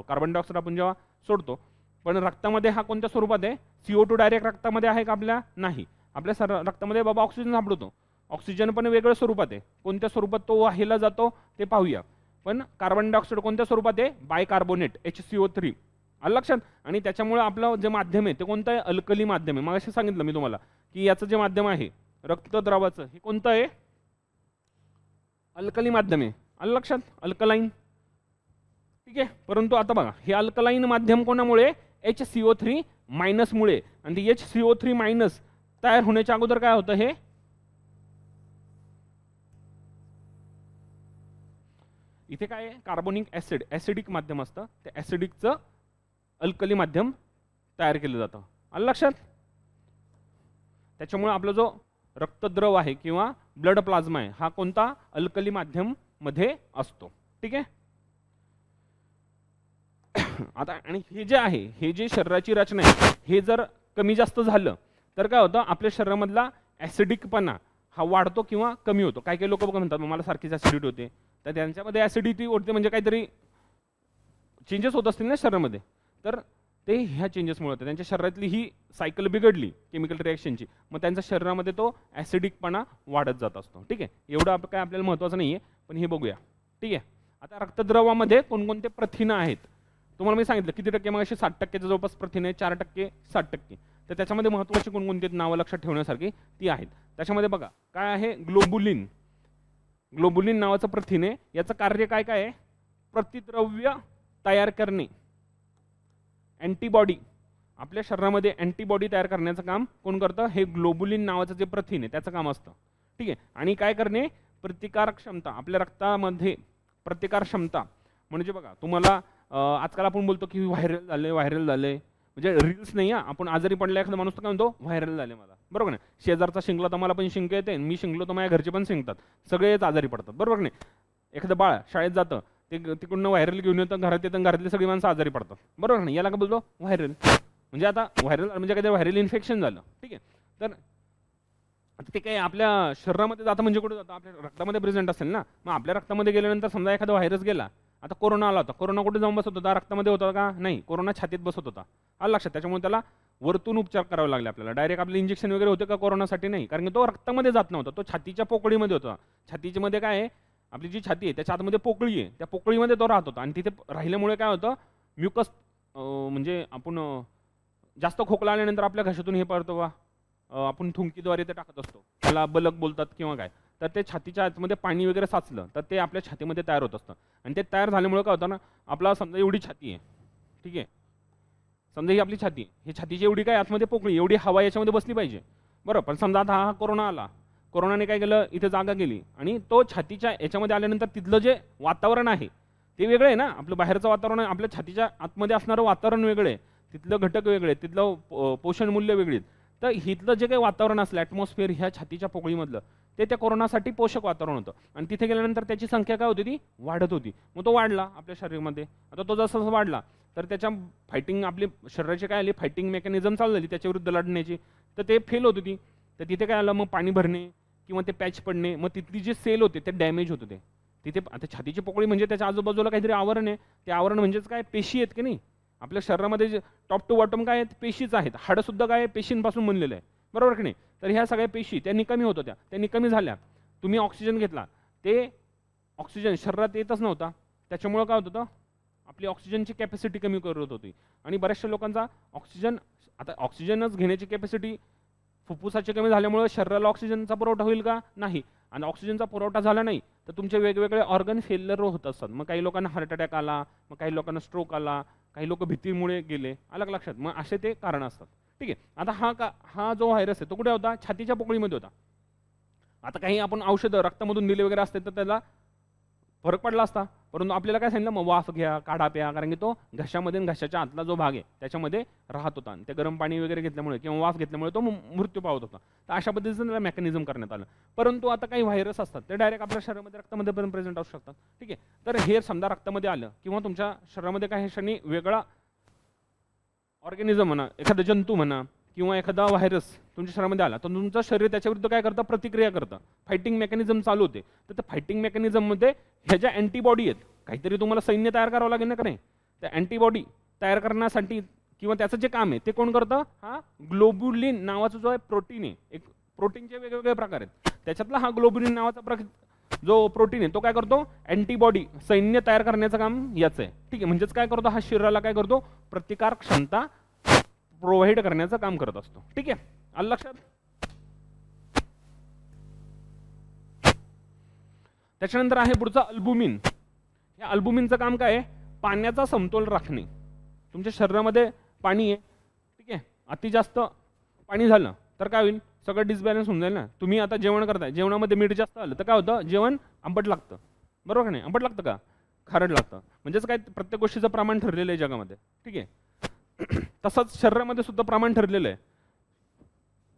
कार्बन डायऑक्साईड आपण जेव्हा सोडतो, पण रक्तामध्ये हा कोणत्या स्वरूपात आहे, CO2 डायरेक्ट रक्तामध्ये आहे का आपल्या, नाही, आपल्या रक्तामध्ये बाबा ऑक्सिजन सापडतो, ऑक्सिजन पण वेगळ्या स्वरूपात आहे. कोणत्या स्वरूपात तो वाहिला जातो ते पाहूया. पण कार्बन डायऑक्साईड कोणत्या स्वरूपात आहे, बायकार्बोनेट, HCO3, आलं लक्षात. आणि त्याच्यामुळे आपलं जे माध्यम आहे ते कोणतं आहे, अल्कली माध्यम आहे. मग असे सांगितलं मी तुम्हाला की याचं जे माध्यम आहे रक्तद्रवाचं, हे कोणतं आहे, अल्कली माध्यम आहे, आलं लक्षात, अल्कलाईन. ठीक आहे, परंतु आता बघा हे अल्कलाईन माध्यम कोणामुळे, HCO3- मुळे. आणि ते HCO3- तयार होण्याच्या अगोदर काय होतं, हे इथे काय आहे, कार्बोनिक ऍसिड, ऍसिडिक माध्यम असतं, त्या ऍसिडिकचं अल्कली माध्यम तयार केलं जातं, आलं लक्षात. त्याच्यामुळे आपला जो रक्तद्रव आहे किंवा ब्लड प्लाझ्मा आहे हा कोणता, अल्कली माध्यम मध्ये असतो. ठीक आहे, आता आणि हे जे आहे, हे जे शरीराची रचना आहे, हे जर कमी जास्त झालं तर काय होतं, आपल्या शरीरामधला ऍसिडिकपणा हा वाढतो किंवा कमी होतो. काही काही लोक बघा म्हणतात मला सारखीच ऍसिडिटी होते, तर त्यांच्यामध्ये ऍसिडिटी होते म्हणजे काहीतरी चेंजेस होत असतील ना शरीरामध्ये, तर ते ह्या चेंजेसमुळे होते, त्यांच्या शरीरातली ही सायकल बिघडली केमिकल रिएक्शनची, मग त्यांच्या शरीरामध्ये तो ऍसिडिकपणा वाढत जात असतो. ठीक आहे, एवढं काय आपल्याला महत्त्वाचं नाही आहे, पण हे बघूया. ठीक आहे, आता रक्तद्रवामध्ये कोणकोणते प्रथिनं आहेत तुम्हाला मी सांगितलं, किती टक्के, मग असे 60% जवळपास प्रथिने, 4% 60%. तर त्याच्यामध्ये महत्त्वाची कोणकोणती नावं लक्षात ठेवण्यासारखी ती आहेत. त्याच्यामध्ये बघा काय आहे, ग्लोबुलिन. ग्लोबुलिन नावाचं प्रथिन आहे, याचं कार्य काय काय आहे, प्रतिद्रव्य तयार करणे, अँटीबॉडी, आपल्या शरीरामध्ये अँटीबॉडी तयार करण्याचं काम कोण करतं, हे ग्लोबुलिन नावाचं जे प्रथिन आहे त्याचं काम असतं. ठीक आहे, आणि काय करणे, प्रतिकार क्षमता, आपल्या रक्तामध्ये प्रतिकार क्षमता. म्हणजे बघा तुम्हाला आजकाल आपण बोलतो की व्हायरल झाले, म्हणजे रील्स नाही, आपण आजारी पडला एखादा माणूस तर काय म्हणतो, व्हायरल झाले मला, बरोबर नाही. शेजारचा शिंकला तर मला पण शिंक येते, मी शिंकलो तर माझ्या घरचे पण शिंकतात, सगळेच आजारी पडतात, बरोबर नाही. एखादं बाळ शाळेत जातं, ते तिकडनं व्हायरल घेऊन येतं, घरात येतं, घरातली सगळी माणसं आजारी पडतात, बरोबर नाही. याला काय बोलतो, व्हायरल. म्हणजे आता व्हायरल म्हणजे काहीतरी व्हायरल इन्फेक्शन झालं. ठीक आहे, तर ते काय आपल्या शरीरामध्ये जातं म्हणजे कुठे जातं, आपल्या रक्तामध्ये प्रेझेंट असेल ना, मग आपल्या रक्तामध्ये गेल्यानंतर समजा एखादा व्हायरस गेला, आता कोरोना आला होता, कोरोना कुठे जाऊन बसत होता? रक्तामध्ये होता का? नाही, कोरोना छातीत बसत होता. आलं लक्षात? त्याच्यामुळे त्याला वरतून उपचार करावे लागले आपल्याला. डायरेक्ट आपले इंजेक्शन वगैरे होते का कोरोनासाठी? नाही, कारण की तो रक्तामध्ये जात नव्हता, तो छातीच्या पोकळीमध्ये होता. छातीच्या मध्ये काय आहे, आपली जी छाती आहे त्याच्या आतमध्ये पोकळी आहे, त्या पोकळीमध्ये तो राहत होता. आणि तिथे राहिल्यामुळे काय होतं, म्युकस म्हणजे आपण जास्त खोकला आल्यानंतर आपल्या घशातून हे पडतो का, आपण थुंकीद्वारे ते टाकत असतो, त्याला बलक बोलतात किंवा काय, तर ते छातीच्या आतमध्ये पाणी वगैरे साचलं तर ते आपल्या छातीमध्ये तयार होत असतं. आणि ते तयार झाल्यामुळे काय होतं ना, आपला समजा एवढी छाती आहे, ठीक आहे, समजा ही आपली छाती, ही छातीची एवढी काय आतमध्ये पोकळी, एवढी हवा याच्यामध्ये बसली पाहिजे, बरं. पण समजा आता हा कोरोना आला, कोरोनाने काय केलं, इथे जागा गेली आणि तो छातीच्या याच्यामध्ये आल्यानंतर तिथलं जे वातावरण आहे ते वेगळं आहे ना, आपलं बाहेरचं वातावरण आपल्या छातीच्या आतमध्ये असणारं वातावरण वेगळं आहे, तिथलं घटक वेगळे, तिथलं पोषण मूल्य वेगळी. तर हिथलं जे काही वातावरण असलं, ॲटमॉस्फिअर ह्या छातीच्या पोकळीमधलं, ते त्या कोरोनासाठी पोषक वातावरण होतं. आणि तिथे गेल्यानंतर त्याची संख्या काय होती, ती वाढत होती. मग तो वाढला आपल्या शरीरामध्ये. आता तो जसा जसा वाढला तर त्याच्या फायटिंग, आपली शरीराची काय आली, फायटिंग मेकॅनिझम चालू झाली त्याच्या विरुद्ध लढण्याची, तर ते फेल होत होती. तर तिथे काय आलं, मग पाणी भरणे किंवा ते पॅच पडणे, मग तिथली जे सेल होते ते डॅमेज होत होते. तिथे आता छातीची पोकळी म्हणजे त्याच्या आजूबाजूला काहीतरी आवरण आहे, ते आवरण म्हणजेच काय, पेशी आहेत की नाही. आपल्या शरीरामध्ये जे टॉप टू बॉटम काय आहेत, पेशीच आहेत. हाडंसुद्धा काय पेशींपासून बनलेलं आहे, बरोबर की नाही. तर ह्या सगळ्या पेशी त्या निकमी होत होत्या, त्या निकमी झाल्या. तुम्ही ऑक्सिजन घेतला, ते ऑक्सिजन शरीरात येतच नव्हता, त्याच्यामुळं काय होत होतं, आपली ऑक्सिजनची कॅपॅसिटी कमी करत होती. आणि बऱ्याचशा लोकांचा ऑक्सिजन, आता ऑक्सिजनच घेण्याची कॅपॅसिटी फुफ्फुसाची कमी झाल्यामुळे शरीराला ऑक्सिजनचा पुरवठा होईल का? नाही. आणि ऑक्सिजनचा पुरवठा झाला नाही तर तुमचे वेगवेगळे ऑर्गन फेल्युअर होत असतात. मग काही लोकांना हार्ट अटॅक आला, मग काही लोकांना स्ट्रोक आला, काही लोक भीतीमुळे गेले, अलग लक्षात. मग असे ते कारण असतात, ठीक आहे. आता हा जो व्हायरस आहे तो कुठे होता, छातीच्या पोकळीमध्ये होता. आता काही आपण औषधं रक्तामधून दिले वगैरे असते तर त्याला फरक पडला असता, परंतु आपल्याला काय सांगितलं, मग वाफ घ्या, काढा प्या, कारण की तो घशामध्ये घशाच्या आतला जो भाग आहे त्याच्यामध्ये राहत होता. आणि ते गरम पाणी वगैरे घेतल्यामुळे किंवा वाफ घेतल्यामुळे तो मृत्यू पावत होता. तर अशा पद्धतीचं त्याला मेकॅनिझम करण्यात आलं. परंतु आता काही व्हायरस असतात ते डायरेक्ट आपल्या शरीरामध्ये रक्तामध्ये पण प्रेझेंट असू शकतात, ठीक आहे. तर हे समजा रक्तामध्ये आलं किंवा तुमच्या शरीरामध्ये काही क्षणी वेगळा ऑर्गॅनिझम म्हणा, एखादा जंतू म्हणा किंवा एखादा व्हायरस तुमच्या शरीरामध्ये आला, तर तुमचं शरीर त्याच्याविरुद्ध काय करतं, प्रतिक्रिया करतं, फायटिंग मेकॅनिझम चालू होते. तर त्या फायटिंग मेकॅनिझममध्ये ह्या ज्या अँटीबॉडी आहेत, काहीतरी तुम्हाला सैन्य तयार करावं लागेल ना का नाही, त्या अँटीबॉडी तयार करण्यासाठी किंवा त्याचं जे काम आहे ते कोण करतं, हा ग्लोब्युलिन नावाचा जो आहे प्रोटीन आहे, एक प्रोटीनचे वेगवेगळे प्रकार आहेत, त्याच्यातला हा ग्लोब्युलिन नावाचा जो प्रोटीन आहे तो काय करतो, अँटीबॉडी सैन्य तयार करण्याचं काम याचं आहे, ठीक आहे. म्हणजेच काय करतो, हा शरीराला काय करतो, प्रतिकार क्षमता प्रोव्हाइड करण्याचं काम करत असतो, ठीक आहे. आलं लक्षात. त्याच्यानंतर आहे पुढचा अल्बुमिन. या अल्बुमिनचं काम काय आहे, पाण्याचा समतोल राखणे. तुमच्या शरीरामध्ये पाणी आहे, ठीक आहे, अति जास्त पाणी झालं तर काय होईल, सगळं डिसबॅलन्स होऊन जाईल ना. तुम्ही आता जेवण करताय, जेवणामध्ये मीठ जास्त आलं तर काय होतं, जेवण आंबट लागतं, बरोबर का नाही. आंबट लागतं का, खारट लागतं. म्हणजेच काय, प्रत्येक गोष्टीचं प्रमाण ठरलेलं आहे जगामध्ये, ठीक आहे. तसंच शरीरामध्ये सुद्धा प्रमाण ठरलेलं आहे.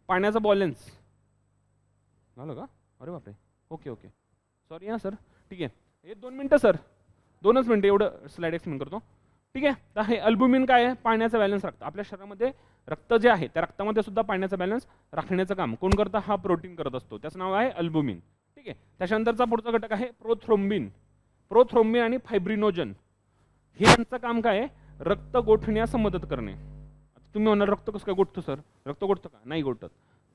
पाण्याचा बॅलन्स झालं का, अरे बापरे, ओके ओके, सॉरी हां सर, ठीक आहे. 2 मिनटं सर, 2च मिनटं, एवढं स्लाइड एक्सप्लेन करतो, ठीक आहे. तर हे अल्बुमिन काय आहे, पाण्याचा बॅलन्स राखतं. आपल्या शरीरामध्ये रक्त जे आहे त्या रक्तामध्ये सुद्धा पाण्याचा बॅलन्स राखण्याचं काम कोण करतं, हा प्रोटीन करत असतो, त्याचं नाव आहे अल्बुमिन, ठीक आहे. त्याच्यानंतरचा पुढचा घटक आहे प्रोथ्रोम्बिन. प्रोथ्रोम्बिन आणि फायब्रिनोजन हे यांचं काम काय आहे, रक्त गोठण्यास मदत करणे. तुम्ही म्हणाल रक्त कसं काय गोठतं सर, रक्त गोठतं का, नाही गोठत,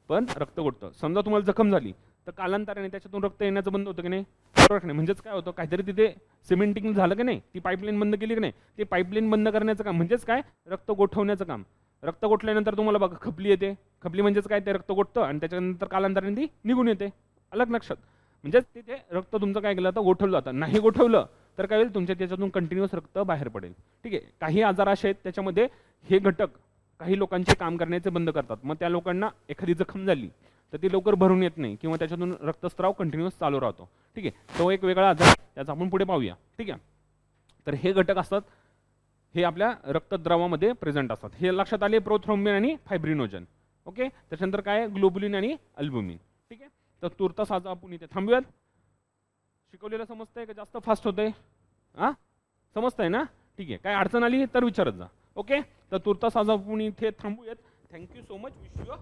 पण रक्त गोठतं. समजा तुम्हाला जखम झाली तर कालांतराने त्याच्यातून रक्त येण्याचं बंद होतं की नाही, बरोबर नाही. म्हणजेच काय होतं, काहीतरी तिथे सिमेंटिंग झालं की नाही, ती पाईपलाईन बंद केली की नाही, ते पाईपलाईन बंद करण्याचं काम म्हणजेच काय, रक्त गोठवण्याचं काम. रक्त गोठल्यानंतर तुम्हाला बघा खपली येते, खपली म्हणजेच काय, ते रक्त गोठतं आणि त्याच्यानंतर कालांतराने ती निघून येते, अलग लक्षात. म्हणजेच तिथे रक्त तुमचं काय केलं जातं, गोठवलं जातं. नाही गोठवलं तर काय होईल, तुमच्या त्याच्यातून कंटिन्युअस रक्त बाहेर पडेल, ठीक आहे. काही आजार असे आहेत त्याच्यामध्ये हे घटक काही लोकांचे काम करण्याचे बंद करतात. मग त्या लोकांना एखादी जखम झाली तर ती लवकर भरून येत नाही किंवा त्याच्यातून रक्तस्राव कंटिन्युअस चालू राहतो, ठीक आहे. तो एक वेगळा आजार, त्याचा आपण पुढे पाहूया, ठीक आहे. तर हे घटक असतात, हे आपल्या रक्तद्रवामध्ये प्रेझेंट असतात. हे लक्षात आले, प्रोथ्रोम्बिन आणि फायब्रिनोजन, ओके. त्याच्यानंतर काय, ग्लोब्युलिन आणि अल्बुमिन, ठीक आहे. तर तुर्तास आज आपण इथे थांबूयात. शिकवलेलं समजतंय का, जास्त फास्ट होतंय, हां समजतंय ना, ठीक आहे. काय अडचण आली तर विचारत जा, ओके. तर तुर्तास आज आपण इथे थांबूयात. Thank you so much, wish you